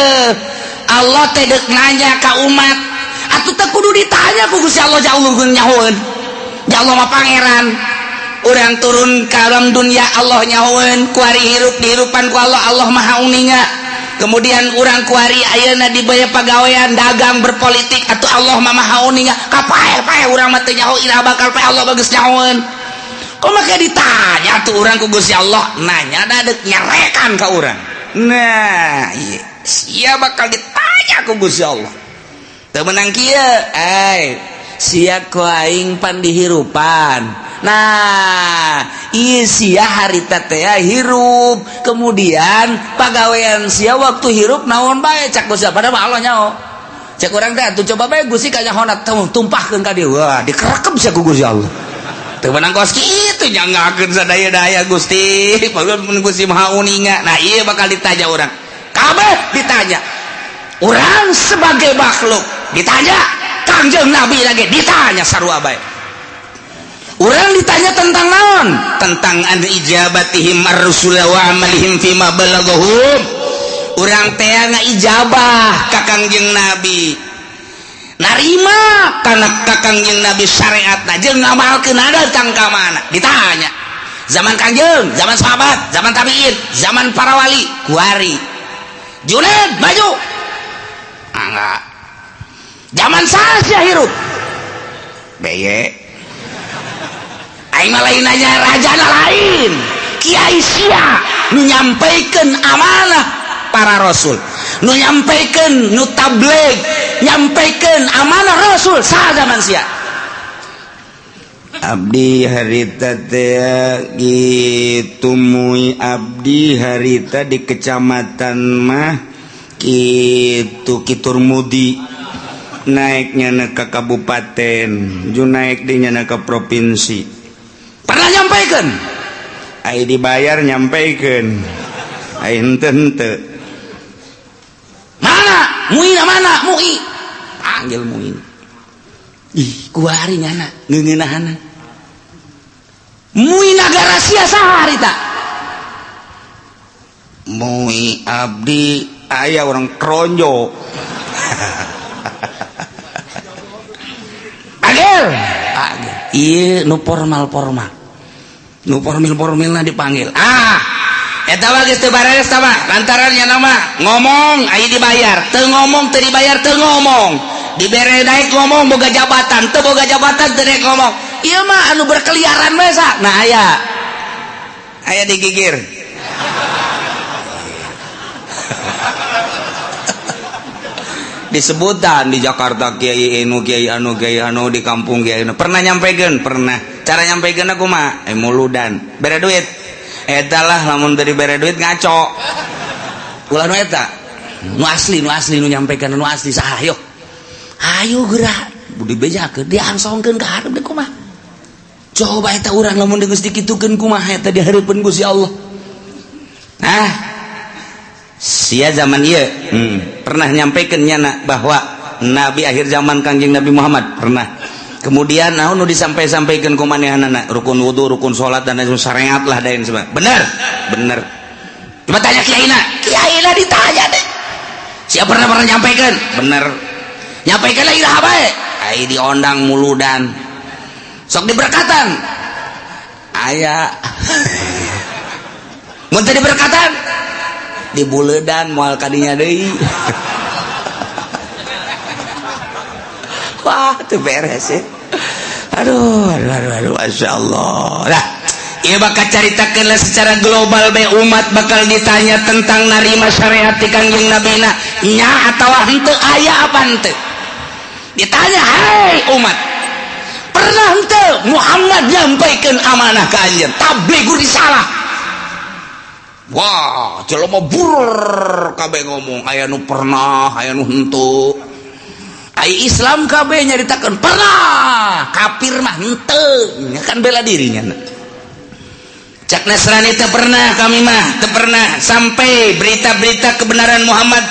[SPEAKER 1] Allah teh deuk nanya ka umat atuh teh kudu ditanya ku Gusti Allah jauhkeun nyahoeun. Ja Allah mah pangeran. Urang turun ka alam dunia Allah nyahoeun, kuari hirup dihirupan ku Allah, Allah Maha Uninga. Kemudian urang kuari ayeuna di baya pagawean dagang berpolitik atuh Allah mah Maha Uninga. Kapae-pae urang mah teu nyaho ira bakal pae Allah bageus nyahoeun. Kumaha ditanya tuh urang ku Gusti Allah, nanya da deuk nyarekan ka urang. Nah, ieu sia bakal ditanya ku Gusti Allah. Teu menang kieu sia ku aing pan dihirupan. Nah ieu sia harita teh hirup kemudian pagawean sia waktu hirup naon bae cak Gusti padahal Allah nyaho cek urang teh atuh coba bae Gusti ka nyahona tumpahkeun ka dieu wah dikerekem sia ku Gusti Allah. Teu menang kos kitu nyanggakeun sadaya-daya Gusti pangeunan Gusti Maha Uninga. Nah ieu bakal ditanya urang kabeh ditanya urang sebagai makhluk ditanya Kangjeng Nabi lagi ditanya sarua bae. Urang ditanya tentang naon? Tentang an ijabatihim ar-rusul wa amalihim fima balaghum. Urang teh ngaijabah ka Kangjeng Nabi. Narima kana ka Kangjeng Nabi syariatna jeung ngamalkeun datang ka mana? Ditanya. zaman Kangjeng, zaman sahabat, zaman tabi'in, zaman para wali, kuari. Junaid maju. Enggak. Zaman saya hirup. Beye. Aing mah lain aja rajana lain. Kiai sia nu nyampaikeun amanah para rasul. Nu nyampaikeun nu tabligh, nyampaikeun amanah rasul sa zaman sia. Abdi harita teh gitu mui abdi harita di kecamatan mah kitu Kiturmudi naiknya ke kabupaten ju naik dinya ke provinsi pernah nyampaikan ai dibayar nyampaikan ai henteu mana mui mana mui panggil mui ih kuari nyana ngeungeunahana mui nagara sia saha harita mui abdi aya orang kronjo agel iya nu formal nu formil dipanggil eta geus teu bares mah lantaran nya nama ngomong aya dibayar teu ngomong teu dibayar teu ngomong dibere daek ngomong boga jabatan teu boga jabatan teu daek ngomong ieu mah anu berkeliaran we sa nah aya digigir disebutan di Jakarta kiai anu di kampung kiai pernah nyampaikeun pernah cara nyampaikeun aku mah muludan bere duit eta lah lamun dari bere duit ngaco ulah nu eta nu asli nu nyampaikeun nu asli saha yo ayo gerak budi bejakeun diangsongkeun ka hareup deuk kumaha coba eta urang lamun geus dikitukeun kumaha eta dihareupeun Gusti Allah nah sia zaman ieu pernah nyampaikeun nyana bahwa nabi akhir zaman Kangjeng Nabi Muhammad pernah kemudian naon nu disampaikan ku manehanana rukun wudu rukun salat dan syariat lah dain sebab bener coba tanya kiaina ditanya deh siapa pernah nyampaikeun bener nyampaikeun lagi dah bae ai diondang muludan sok diberkatan aya mun teu diberkatan di buledan moal kadinya deui wah itu beres ya aduh Masya Allah lah ieu bakal caritakeun secara global be umat bakal ditanya tentang narima syariat ti Kangjeng Nabi na nya atawa henteu aya apa henteu ditanya hai umat pernah henteu Muhammad nyampaikeun amanah ka anjeun tabligh risalah wah jelema bur kabeh ngomong aya nu pernah aya nu henteu ai Islam kabeh nyaritakeun pernah kafir mah henteu kan bela dirinya cak Nasrani teu pernah kami mah teu pernah sampai berita-berita kebenaran Muhammad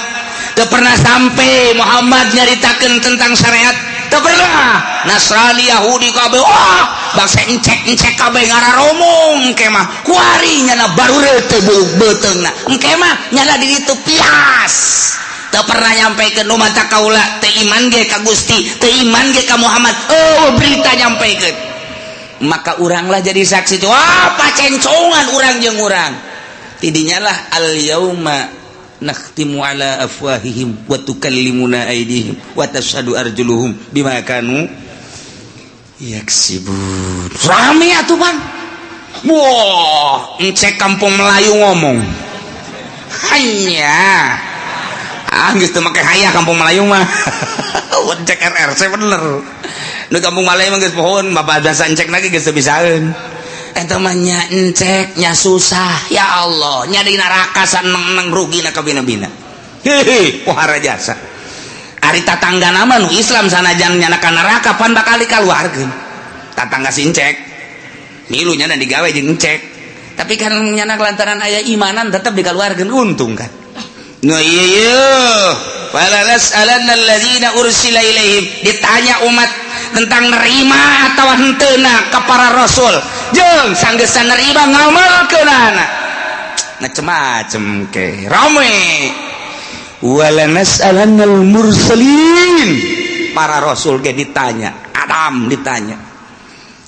[SPEAKER 1] teu pernah sampai Muhammad nyaritakeun tentang syariat teu pernah Nasrani Yahudi kabeh wah bangsa encek kabeh ngararomong engke mah kuari nyana baru teu beuteungna engke mah nyana di ditu pias teu pernah nyampaikeun nu mata kaula teu iman ge ka Gusti teu iman ge ka Muhammad berita nyampaikeun maka urang lah jadi saksi tuh wah pacencongan urang jeung urang tidinya lah al yauma nakhtimu ala afwahihim wa tukallimuna aydihim wa tashhadu arjuluhum bima kanu yaksibun rame atuh Bang wah encek kampung Melayu ngomong hanya geus teu make hayah kampung Melayu mah encek RRC bener nu kampung Melayu mah geus pohon bapak bahasa encek lagi geus teu bisaeun eta mah nya encek nya susah ya Allah nya di neraka saneng rugina ka bina-bina hehe pohara jasa ari tatanggana mah nu Islam sanajan nya ka neraka pan bakal dikaluarkeun tatangga si encek milu nya digawe jeung encek tapi kan nya lantaran aya imanan tetep dikaluarkeun untung kan no iya wala nas'alanna alladzina ursila ilaihim ditanya umat tentang nerima atau henteuna ka para rasul jeung sanggeus nerima ngamalkeunana macem-macem ke rame wala nas'alannal mursalin para rasul ge ditanya Adam ditanya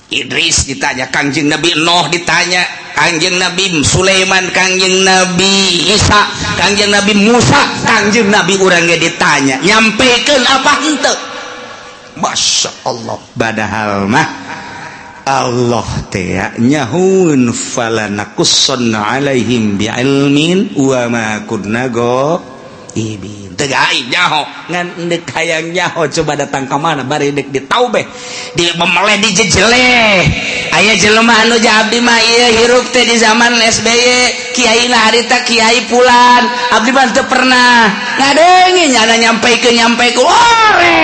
[SPEAKER 1] Idris ditanya Kangjeng Nabi Nuh ditanya Kangjeng Nabi Sulaiman, Kangjeng Nabi Isa, Kangjeng Nabi Musa, Kangjeng Nabi urang ge ditanya nyampekeun apa henteu. Masya Allah. Badahal mah Allah teh nyahun falanakussanna alaihim biilmin wa ma kunna ghaibin. Teu gaib nyaho ngan deuk hayang nyaho coba datang ka mana bari deuk ditaubeh di memeleh di jejele. Aya jelema anu ja abdi mah ieu hirup teh di zaman SBY kiai na harita kiai pulan abdi mah teu pernah ngadengi nyana nyampeikeun ore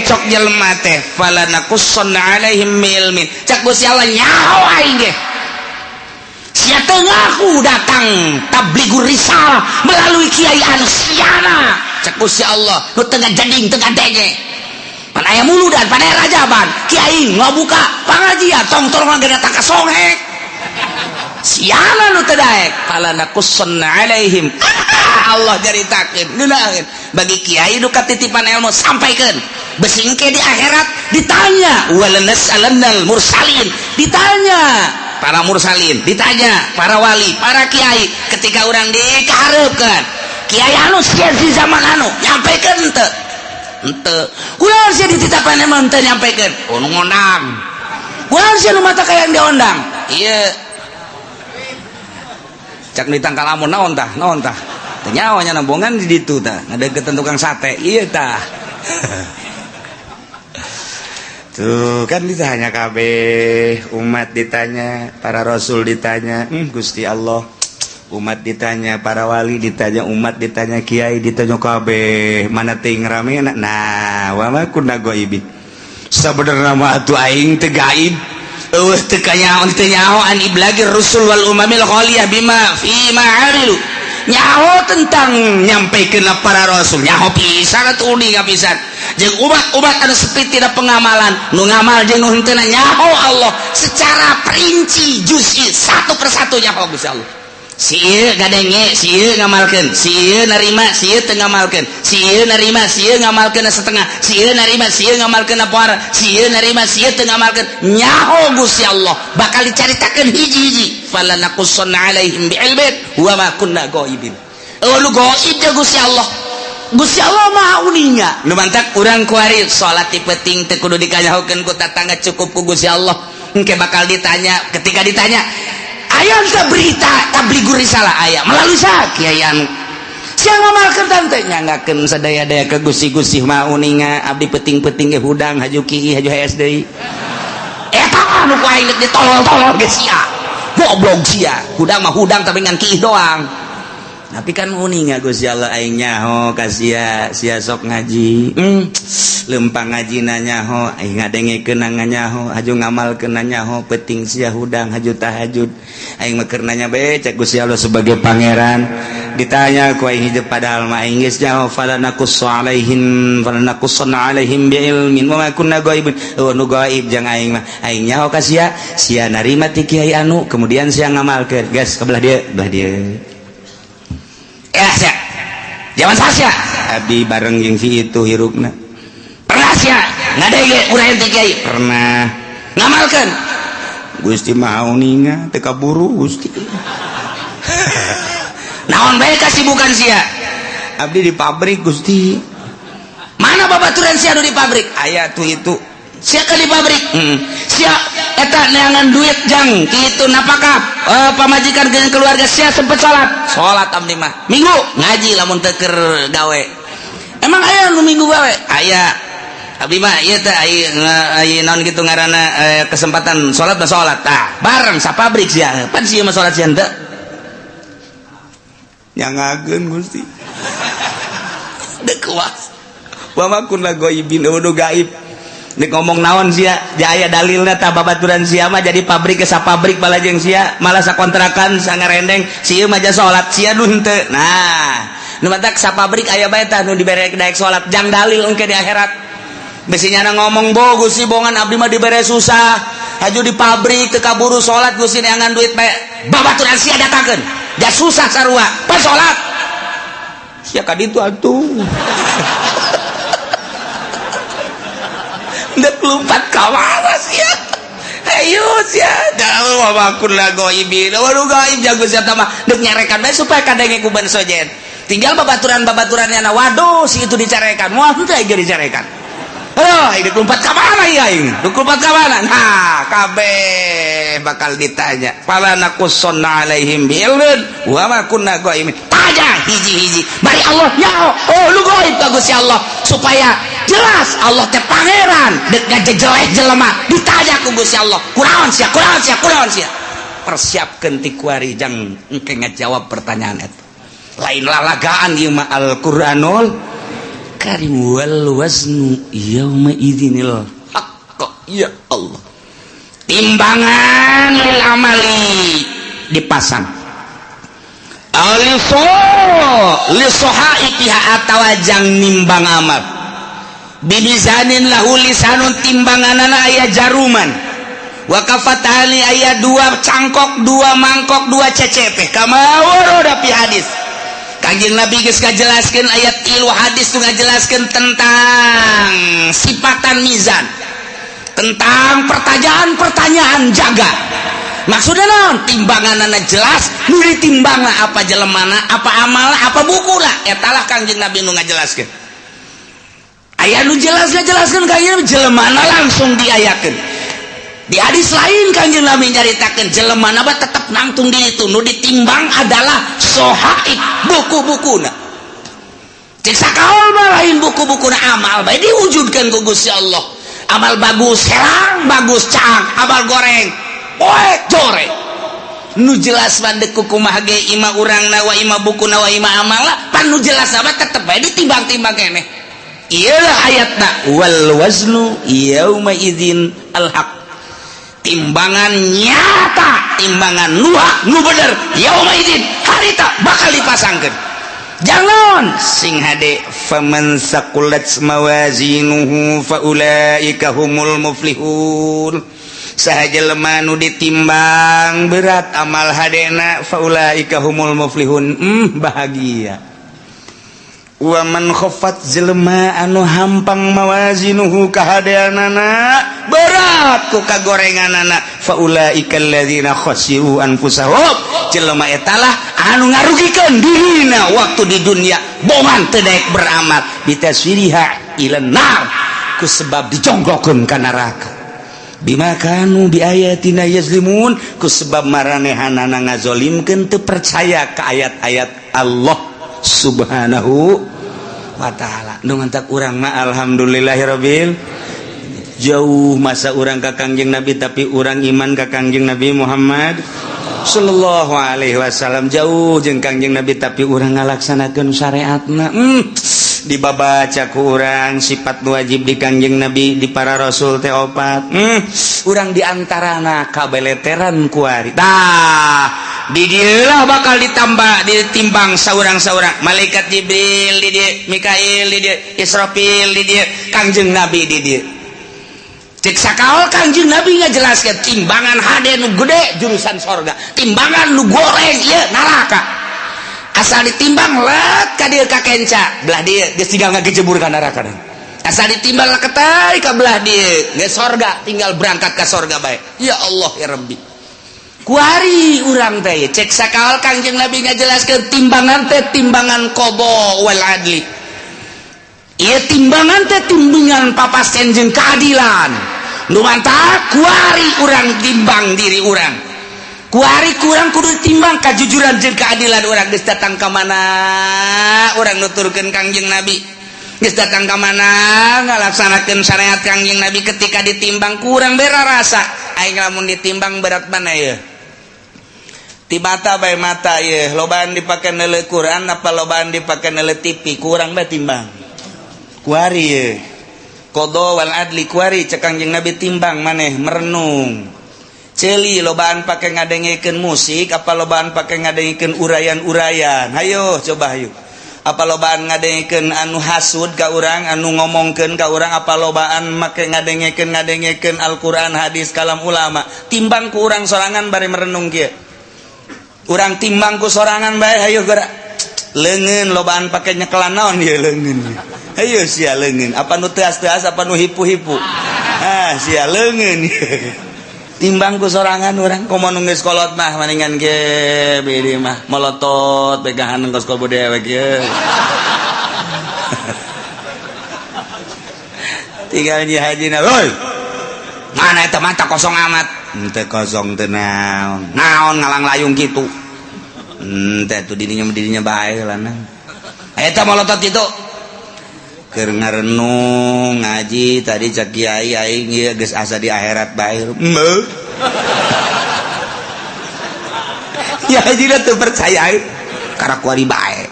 [SPEAKER 1] cok jelema teh falanakussanna alaihim ilmin cak Gusti Allah nyaho aing ge sia teu ngaku datang tabligur risalah melalui kiai anu siana cak Gusti Allah nu teu ngajading teu ngadenge pan aya muludan pan aya rajaban kiai ngabuka pangajian tong-tong ge datang ka songek siana nu teu daek falanakussanna alaihim Allah jaritakeun neunaeun bagi kiai nu katitipan ilmu sampaikeun besingke di akhirat ditanya walanas'alannal mursalin ditanya para mursalin ditanya para wali para kiai ketika urang dikahareupeun kiai anu sia di zaman anu nyampaikeun teu henteu kunaon sia dititipan ilmu teu nyampaikeun nu ngondang kunaon sia nu mata kayang diondang ieu cak ditangkal lamun naon tah teu nyawa nya nambongan di ditu tah ngadeukeun tukang sate ieu tah tuh kan ditanya kabeh umat ditanya para rasul ditanya Gusti Allah umat ditanya para wali ditanya umat ditanya kiai ditanya kabeh mana teuing ramena nah wa ma kunna ghaibin sabenerna mah atuh aing teu gaib eueuh teu kanyaon teu nyaho an iblagir rusul wal umamil khaliyah bima fi ma'arilu nyaho tentang nyampaikeun para rasul nyaho pisan atuh uning pisan jeung umat anu sepi tidak pengamalan nu ngamal jeung nu henteu nyaho Allah secara perinci juz'i satu persatu nyaho Gusti Allah si ieu gadenge si ieu ngamalkeun si ieu narima si ieu teu ngamalkeun si ieu narima si ieu ngamalkeun setengah si ieu narima si ieu ngamalkeun poara si ieu narima si ieu teu ngamalkeun nyaho Gusti Allah bakal dicaritakeun hiji-hiji falanakussanna alaihim biilmin wa ma kunna ghaibin lu gaib ya Gusti Allah Gusti Allah maha uninga nu mantak urang kuari salat ti penting teu kudu dikanyahokeun ku tatangga cukup ku Gusti Allah engke bakal ditanya ketika ditanya aya teh berita tabligur risalah aya melalui saha kiai anu sia ngamalkeun teh nyanggakeun sadaya-daya ka Gusti maha uninga abdi penting-penting ge hudang haju kiai haju HSDI eta anu ku aing ditolol-tolol ge sia goblok sia hudang mah hudang tapi ngan kiai doang tapi kan uninga Gusti Allah aing nyaho ka sia sok ngaji lempang ngajina nyaho aing ngadengekeun nganyaho haju ngamalkeun nyaho penting sia hudang haju tahajud aing mah keur nanya bae cek Gusti Allah sebagai pangeran ditanya ku aing hidup padahal mah aing geus nyaho falanakussanna alaihim biilmin wa ma kunna ghaibin nu gaib jeung aing mah aing nyaho ka sia narima ti kiai anu kemudian sia ngamalkeun geus ka belah dieu sia zaman sasya abdi bareng jeung si itu hirupna pernah sia ngadege urang teh kiai pernah ngamalkeun Gusti maha uninga teu kaburu Gusti naon bae kasibukan sia abdi di pabrik Gusti mana babaturan sia anu di pabrik aya tuh itu sia ka di pabrik sia eta neangan duit jang kitu napakah pamajikan jeung keluarga sia sempet salat abdi mah minggu ngaji lamun teu keur gawe emang aya nu minggu gawe aya abdi mah ieu teh aya naon kitu ngaranna kesempatan salat mah salat tah bareng sapabrik sia pan sia mah salat sia henteu nyangageun Gusti deuk kuas wa ma kunna ghaibin nu gaib nek ngomong naon sia aya dalilna tah babaturan sia mah jadi pabrik ke sapabrik bala jeung sia malah sakontrakan sangarendeng sia mah ja salat sia nu henteu nah nu matak sapabrik aya bae tah nu dibere daek salat jang dalil engke di akhirat besinya ngomong bo Gusti bongan abdi mah dibere susah haju di pabrik teu kaburu salat Gusti neangan duit bae babaturan sia datakeun da susah sarua pas salat sia ka ditu atuh dek lompat ka mana sia serius ya dah makun lah goibin waduh goib jago siapa mah dek nyarekan bae supaya kadenge ku ban sojen tinggal babaturan-babaturannya na waduh si itu dicarekan moal teu aja dicarekan ini kelumpat ka mana ya ini kelumpat ka mana nah kabeh bakal ditanya fala naqussonna alaihim bi'ilmin wa ma kunna goibin tanya hiji-hiji bari Allah nyaho lu goib ka Gusti Allah supaya jelas Allah teh pangeran dek ngajejeleh jelema ditanya ku Gusti Allah kunaon sia persiapkeun ti kuari jang engke ngajawab pertanyaan eta lain lalagaan ieu mah Al-Qur'anul Karim wal waznu yauma idzinil haqq ya Allah timbangan lil amali dipasang lisohaikiha atawa jang nimbang amal bimizanin lahu lisanun timbanganana aya jaruman wa kafatali aya dua cangkok dua mangkok dua cecepeh kama waroda fi hadis Kanjeng Nabi geus ngajelaskeun ayat ilu hadis tu ngajelaskeun tentang sifatan mizan tentang pertanyaan-pertanyaan jaga maksudnya naon timbanganana jelas nu ditimbangna apa jelemana apa amalna apa bukuna eta lah Kanjeng Nabi nu ngajelaskeun aya nu jelas ngajelaskeun Kanjeng jelemana langsung diayakeun di hadis lain Kanjeng Nabi nyaritakeun jelemana ba tetep nangtung di itu nu ditimbang adalah sohaib buku-bukuna cek sakaol mah lain buku-bukuna amal bae diwujudkeun ku Gusti Allah amal bagus herang bagus cang amal goreng poek joreng nu jelas mandek kumaha ge ima urangna wa ima bukuna wa ima amalna pan nu jelas apa tetep bae ditimbang-timbang keneh ieu ayatna wal waznu yauma idzin al haq timbangan nyata timbangan nu bener yauma idzin harita bakal dipasangkeun jangan sing hade faman saqulat mawazinuhu faulaika humul muflihun sahaja lemah nu ditimbang berat amal hadena faulaika humul muflihun bahagia wa man khaffat jelema anu hampang mawazinuhu kahadeanana berat ku kagorenganana faulaika alladzina khasiru anfusahum jelema eta lah anu ngarugikeun dirina waktu di dunia bongan teu daek beramal bitaswiriha ilan nar ku sebab dijonggokeun ka neraka bima kanu bi ayatina yazlimun ku sebab maranehanana ngazolimkeun teu percaya ka ayat-ayat Allah subhanahu wa ta'ala nu ngantak urang mah alhamdulillahirabbil jauh masa urang ka Kangjeng Nabi tapi urang iman ka Kangjeng Nabi Muhammad sallallahu alaihi wasallam jauh jeung Kangjeng Nabi tapi urang ngalaksanakeun syariatna dibabaca ku urang sifat wajib di Kangjeng Nabi di para rasul teh opat urang diantarana kabeleteran kuari tah di dieulah bakal ditimbang saurang-saurang malaikat Jibril di dieu Mikail di dieu Israfil di dieu Kangjeng Nabi di dieu cek sakaol Kangjeng Nabi ngajelaskeun timbangan hade nu gede jurusan sorga timbangan nu goreng ieu neraka asal ditimbang let ka dieu ka kenca belah dieu geus tinggal ngagejebur ka neraka asal ditimbang leketai ka belah dieu geus sorga tinggal berangkat ka sorga bae ya Allah ya Rabbi kuari urang teh cek sakaol Kangjeng Nabi ngajelaskeun timbangan teh timbangan qada wal adli ieu timbangan teh timbangan papasten jeung keadilan nu mantap kuari urang timbang diri urang kuari kurang kudu timbang kajujuran jeung keadilan urang geus datang ka mana urang nuturkeun Kangjeng Nabi geus datang ka mana ngalaksanakeun syariat Kangjeng Nabi ketika ditimbang kurang bera rasa aing lamun ditimbang berat mana ya ti mata bae mata ye lobaan dipake neuleuh Quran apa lobaan dipake neuleuh TV kurang bae timbang kuari ye qada wal adli kuari cek Kangjeng Nabi timbang maneh merenung ceuli lobaan pake ngadengekeun musik apa lobaan pake ngadengekeun urayan-urayan hayo coba hayo apa lobaan ngadengekeun anu hasud ka urang anu ngomongkeun ka urang apa lobaan make ngadengekeun Al-Qur'an hadis kalam ulama timbang ku urang sorangan bari merenung kieu urang timbang ku sorangan bae hayo geura leungeun lobaan pake nyekelan naon ieu leungeun hayo sia leungeun apa nu teas-teas apa nu hipu-hipu sia leungeun timbang ku sorangan orang komo nunggu sekolot mah maningan ge bede mah melotot pegangan nunggu sekolah budaya ge tinggal haji na woi mana eta mata kosong amat teu kosong teu naon ngalang layung kitu teh tuh dirinya bae lanang eta melotot itu keur ngarenung ngaji tadi cak kiai aing ieu geus asa di akhirat bae ya haji teu percaya karena kuari bae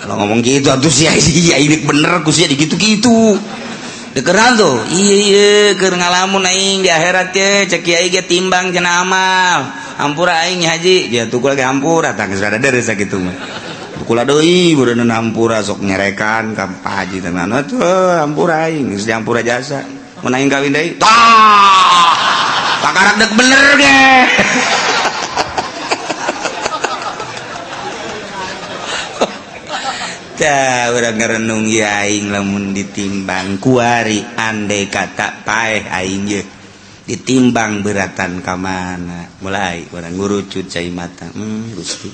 [SPEAKER 1] kalau ngomong gitu atuh si aing bener ku sia dikitu-kitu dekeran tuh iya keur ngalamun aing di akhirat teh cek kiai ge timbang cenah amal hampura aing haji ya tukul ge hampura tah geus rada deres sakitu mah tukul deui bureun hampura sok nyerekan ka haji teh mah tuh hampura aing geus dihampura jasa mun aing kawin deui tah pakarak dek bener ge urang ngerenung ya aing lamun ditimbang kuari andai kata paeh aing ye ditimbang beratan ka mana mulai urang ngurucut cai mata Gusti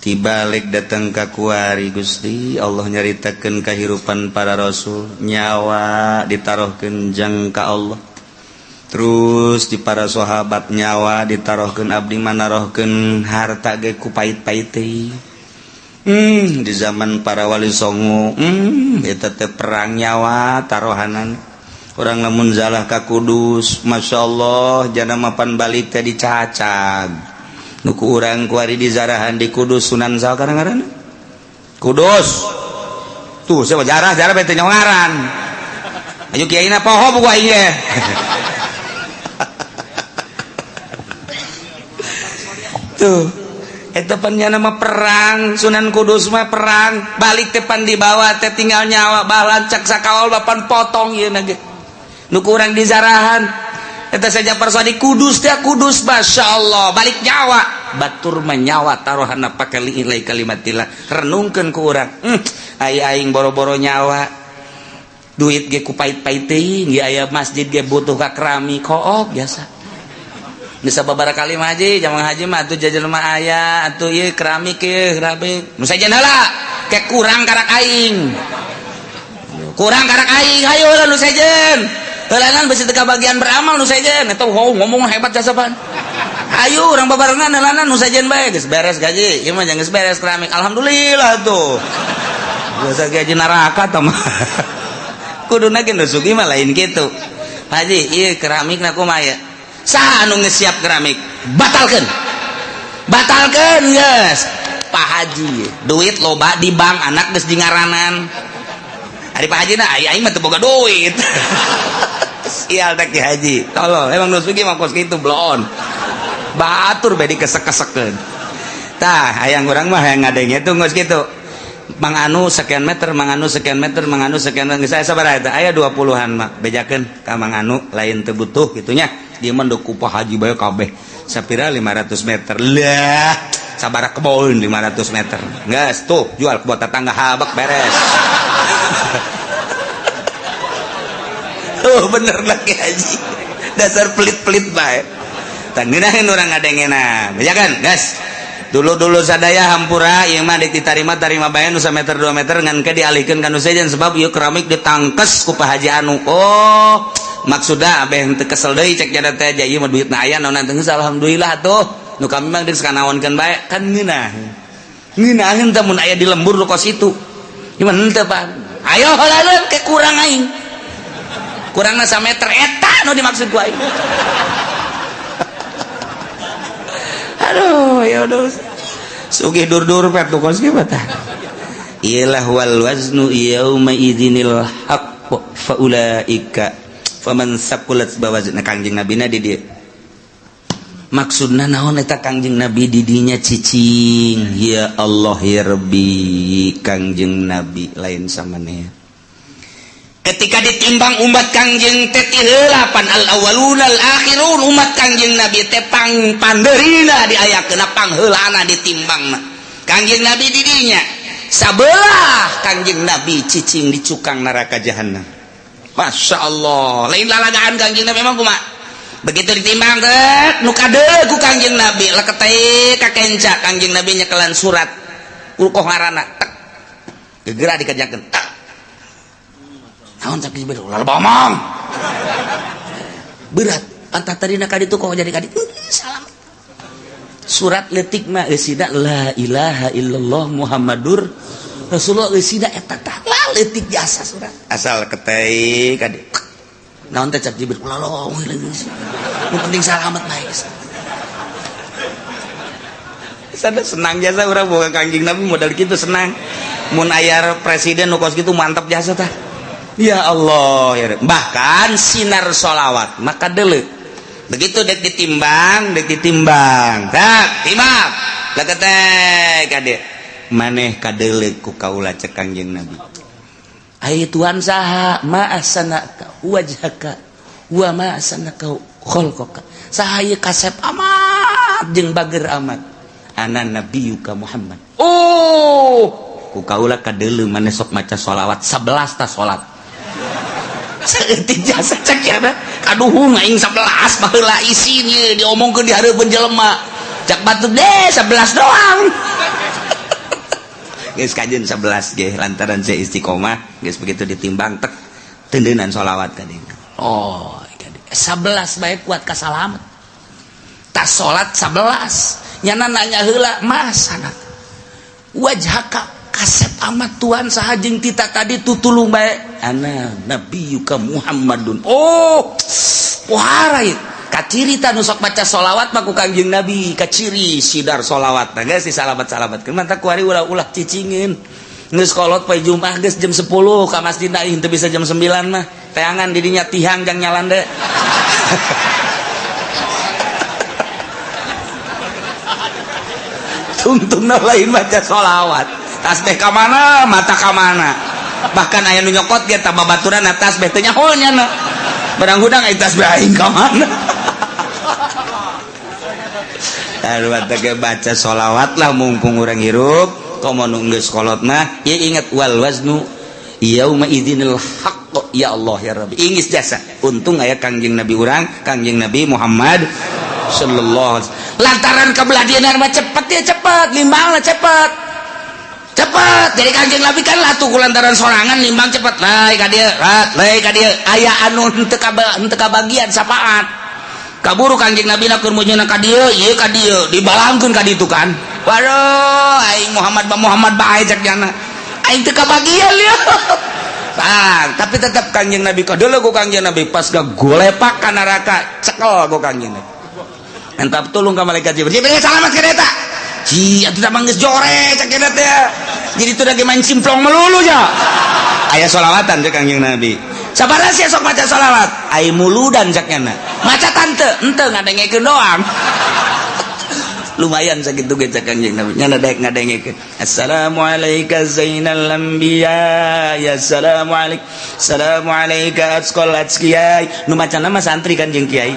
[SPEAKER 1] tibalik datang ka kuari Gusti Allah nyaritakeun kahirupan para rasul nyawa ditarohkeun jang ka Allah terus di para sahabat nyawa ditarohkeun abdi manarohkeun harta ge ku pait-pait teh di zaman para wali songo eta teh perang nyawa tarohanan urang lamun zalah ka Kudus masyaallah jana mapan balik teh dicacag nu ku urang kuari dizarahan di Kudus Sunan saha ngaranna Kudus tuh saya jarah bete nyawa ngaran aju kiaina poho buku aing ge tuh eta pannya nama perang Sunan Kudus mah perang balik tepan di bawah teh tinggal nyawa balancak sakawal bapan potong ieu na ge nu urang dizarahan eta saja persoa di Kudus teh Kudus masyaallah balik nyawa batur mah nyawa tarohanna pake ilai kalimatillah renungkeun ku urang aing boro-boro nyawa duit ge ku pait-pait teuing ge aya masjid ge butuh ka keramik kook biasa bisa babara kali haji jamang haji mah atuh jajan mah aya atuh ieu keramik ieu keramik nu sajen heula ke kurang karak aing hayo heula nu sajen heulangan beusi teu bagian beramal nu sajen eta ngomong hebat jasaban ayo urang babarengan heulangan nu sajen bae geus beres gaji ieu mah geus beres keramik alhamdulillah tuh biasa gaji neraka tah mah kuduna ge nu sugi mah lain kitu haji ieu keramikna kumaha saha anu ngesiap keramik batalkeun geus Pak Haji duit loba di bank anak geus dingaranan ari Pak Haji na aing mah teu boga duit sial teh Ki Haji tolol emang nu sugi mah kos kitu bloon batur bae dikesek-kesekeun tah hayang urang mah hayang ngadenge tuh geus kitu Mang anu sekian meter geus aya sabaraha eta aya 20-an mah bejakeun ka Mang anu lain teu butuh gitunya dia menduk ku Pak Haji bae kabeh sapira 500 meter lah sabaraha kebon 500 meter geus tuh jual buat tetangga habak beres bener lagi Haji dasar pelit-pelit bae tah ngeunaheun urang ngadengena bejakeun geus dulu sadaya hampura ieu mah ditarima tarima bae nu 1 meter 2 meter ngan ke dialihkeun ka nu sajen sebab ieu keramik ditangkes ku Pak Haji anu maksudna abeh teu kesel deui cek jada teh ieu mah duitna aya naon teh alhamdulillah tuh nu kami mah geus kanaonkeun bae kan ngeunaheun teh mun aya di lembur lu kos itu ieu mah henteu Pak ayo heula ke kurang aing kurangna 1 meter eta nu dimaksud ku aing aduh ya udah sugih dur-dur pet lu kos kieu tah iyalah wal waznu yauma idzinil haqq fa ulaika faman saqulat bawazna Kangjeng Nabi na di dieu maksudna naon eta Kangjeng Nabi di dinya cicing ya Allah ya Rabbi Kangjeng Nabi lain samaneh ketika ditimbang umat Kangjeng teh ti heula pan al awwalun al akhirun umat Kangjeng Nabi teh pandeurina diayakeun pangheulana ditimbangna Kangjeng Nabi di dinya sabelah Kangjeng Nabi cicing di cukang neraka jahanam. Masya Allah lain lalagaan Kangjeng Nabi memang kumaha begitu ditimbang teh nu kadeu ku Kangjeng Nabi leket teh ka kenca Kangjeng Nabi nyekelan surat ulkoh ngaranna tek gegera dikerjakeun tak naon cak Jibril loba omong berat anta tadina ka ditu kok jadi ka ditu salam surat leutik mah eusina la ilaha illallah muhammadur rasulullah eusina eta tah leutik jasa surat asal ketei ka ditu naon teh cak Jibril ulah yang penting selamat naik sana senang jasa urang boga Kangjeng Nabi modal kitu senang mun aya presiden nu kos kitu mantap jasa tah ya Allah ya bahkan sinar sholawat maka deuleu begitu dek ditimbang tak timbang leket teh kade maneh kadeuleu ku kaula cek Kangjeng Nabi ai Tuhan saha ma ahsanaka wajhaka wa ma ahsanaka khalqaka saha ieu kasep amat jeung bager amat ana nabiyuka Muhammad ku kaula kadeuleu maneh sok maca sholawat 11 ta salat saeutik jasa cek ya kaduhung aing 11 baheula isinya diomongkeun di hareupeun jelema cak batu deh 11 doang geus kajeun 11 ge lantaran saya istiqomah geus begitu ditimbang tek teundeunan sholawat ka dieu oh 11 bae kuat ka salamet tas salat 11 nyana nanya heula masana wajhaka kasep amat Tuhan saha jeung tita tadi tutulung bae ana nabiyuka Muhammadun oh pohara ieu kaciri ta nu sok maca sholawat mah ku Kangjeng Nabi kaciri sidar sholawat nah geus disalabat-salabatkeun mantap ku hari ulah cicingeun geus kolot poe Jumat geus jam 10 ka masjid aing teu bisa jam 9 mah teangan di dinya tihang jang nyalande tungtungna lain maca sholawat tasbih ka mana mata ka mana bahkan aya nu nyokot ge tambah baturan tasbih teh nyaho nyana barang hudang aya tasbih aing ka mana Arwata ke baca sholawat lah mumpung orang hirup komo nunggu sekolot mah ya ingat wal waznu yauma idzinil haqq ya Allah ya Rabbi ingis jasa untung aya Kangjeng Nabi urang Kangjeng Nabi Muhammad sallallahu alaihi wasallam lantaran kabeladianan mah cepet ya cepet limbang lah cepet jadi Kangjeng Nabi kan latuh lantaran sorangan limbang cepet lai ka dieu aya anu henteu kabagian sapaat kaburu Kangjeng Nabi na keur munjuna ka dieu ieu ka dieu dibalangkeun ka ditu kan waduh aing Muhammad bae cek jana aing teu kabagian lieu tapi tetap Kangjeng Nabi kadeuleu ku Kangjeng Nabi pas gagolepak ka neraka cekel ku Kangjeng Nabi entap tulung ka malaikat Jibril salamat ka eta ci atuh mah geus jore cek eta teh jadi teu da main simplong melulu ja aya sholawatan cek Kangjeng Nabi sabaraha sih sok maca sholawat ai muludan cakna maca tante henteu ngadengekeun doang lumayan sakitu ge cak Kangjeng Nabi nya daek ngadengekeun assalamu alayka zainal anbiya ya assalamu alayka atqal atqiyai nu macana mah santri kan jeung kiai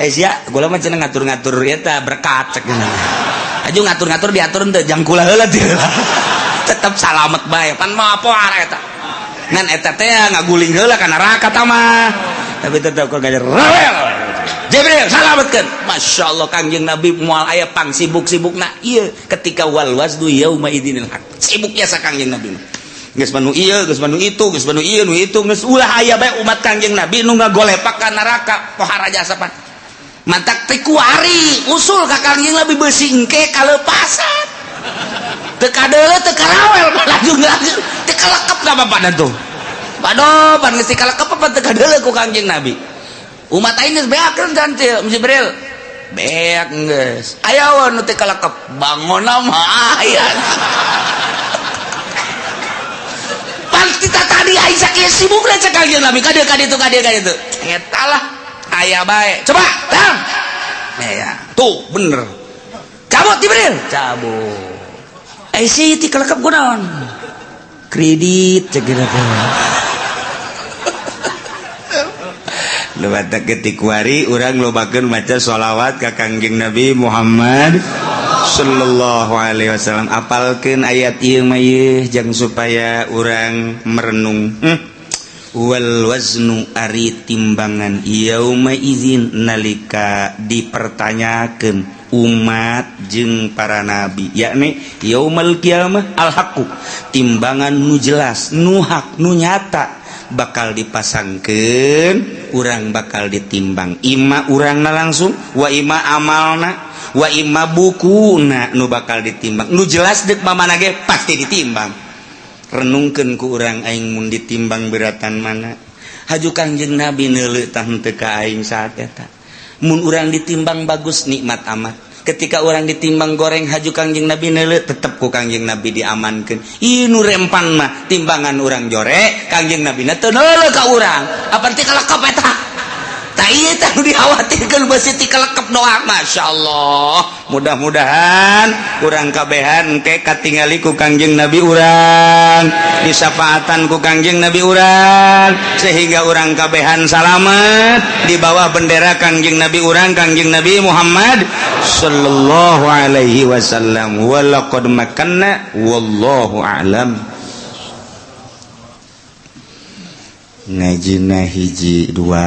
[SPEAKER 1] sia kula mah cenah ngatur-ngatur eta berkat cakna aju ngatur-ngatur diatur teu jang kula heula teh tetep salamet bae pan mah apa eta ngan eta teh ngaguling heula ka neraka tah mah tapi tetep kok gajer rewel Jibril salametkeun masyaallah Kangjeng Nabi moal aya pang sibuk-sibukna ieu ketika wal wasdu yauma idzinil haq sibuknya sa Kangjeng Nabi geus manu ieu geus manu itu geus manu ieu nu itu geus ulah aya bae umat Kangjeng Nabi nu ngagolepak ka neraka pohara jasa pan mantak teh kuari usul ka Kangjeng Nabi beusi engke kalepasan teu kadeuleu teu karawel lanjut teu kalekep ka bapak tuh padoh pan geus kalekep apa teu kadeuleu ku Kangjeng Nabi umat aing geus beakeun can Jibril beak geus aya wae nu teu kalekep bangonna mah aya pan kita tadi aing sakieu sibuk lah cek Kangjeng Nabi ka dieu eta lah aya bae coba tang ya tuh bener cabut Jibril cabut sih ti kalekep kunaon kredit cek eta lewat ketik wari urang lobakeun maca sholawat ka Kangjeng Nabi Muhammad sallallahu alaihi wasallam apalkeun ayat ieu mah ieu jang supaya urang merenung wal waznu ari timbangan yauma izin nalika dipertanyakeun umat jeung para nabi yakni yaumal kiamah al haqu timbangan nu jelas nu hak nu nyata bakal dipasangkeun urang bakal ditimbang ima urangna langsung wa ima amalna wa ima bukuna nu bakal ditimbang nu jelas deuk mamana ge pasti ditimbang. Renungkeun ku urang aing mun ditimbang beratan mana haju Kangjeng Nabi neuleuh tah henteu ka aing saat eta mun urang ditimbang bagus nikmat amat ketika urang ditimbang goreng haju Kangjeng Nabi neuleuh tetep ku Kangjeng Nabi diamankeun ieu nu rempan mah timbangan urang jore Kangjeng Nabi na teu neuleuh ka urang apa teh kalekep eta tah ieu tah nu dikhawatirkeun beusi ti kalekep doa masyaallah mudah-mudahan urang kabehan engke katingali ku Kangjeng Nabi urang disafaatan ku Kangjeng Nabi urang sehingga urang kabehan salamet di bawah bendera Kangjeng Nabi urang Kangjeng Nabi Muhammad sallallahu alaihi wasallam walaqad makanna wallahu a'lam. Ngajina hiji dua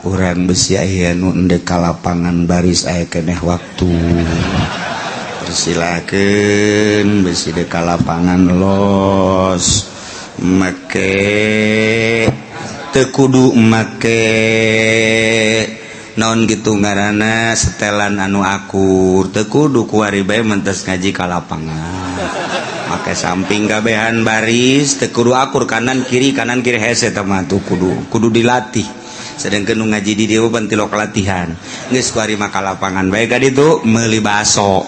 [SPEAKER 1] urang besi aya nu endek ka lapangan baris aya keneh waktu persilakeun besi de ka lapangan los make teu kudu make naon kitu ngaranna setelan anu akur teu kudu kuari bae mentes ngaji ka lapangan make samping kabehan baris teu kudu akur kanan kiri hese teh mah tuh kudu dilatih sedengkeun nu ngaji di dieu pan tilok latihan geus kuari mah ka lapangan bae ka ditu meuli baso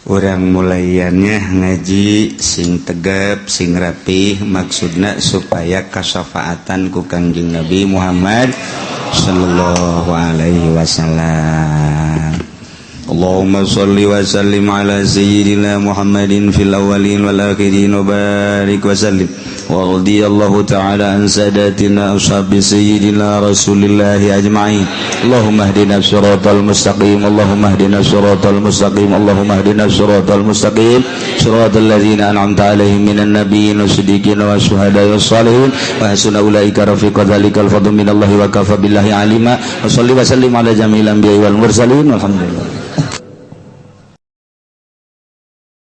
[SPEAKER 1] urang mulaiannya ngaji sing tegap sing rapih maksudna supaya kasafaatan ku Kangjeng Nabi Muhammad sallallahu alaihi wasallam. Allahumma shalli wa sallim ala sayyidina Muhammadin fil awwalin wal akhirin wa barik wa sallim wa radiyallahu ta'ala an sadatina ashabi sayyidina Rasulillah ajma'in. Allahumma hdina siratal mustaqim Allahumma hdina siratal mustaqim Allahumma hdina siratal mustaqim siratal ladzina an'amta 'alaihim minan nabiyyin was-siddiqin wasyuhada'i was-shalihin wa hasuna ulaika rafiqa dzalikal fadlu minallahi wa kafa billahi alima wa shalli wa sallim ala jamil anbiya'i wal mursalin walhamdulillah.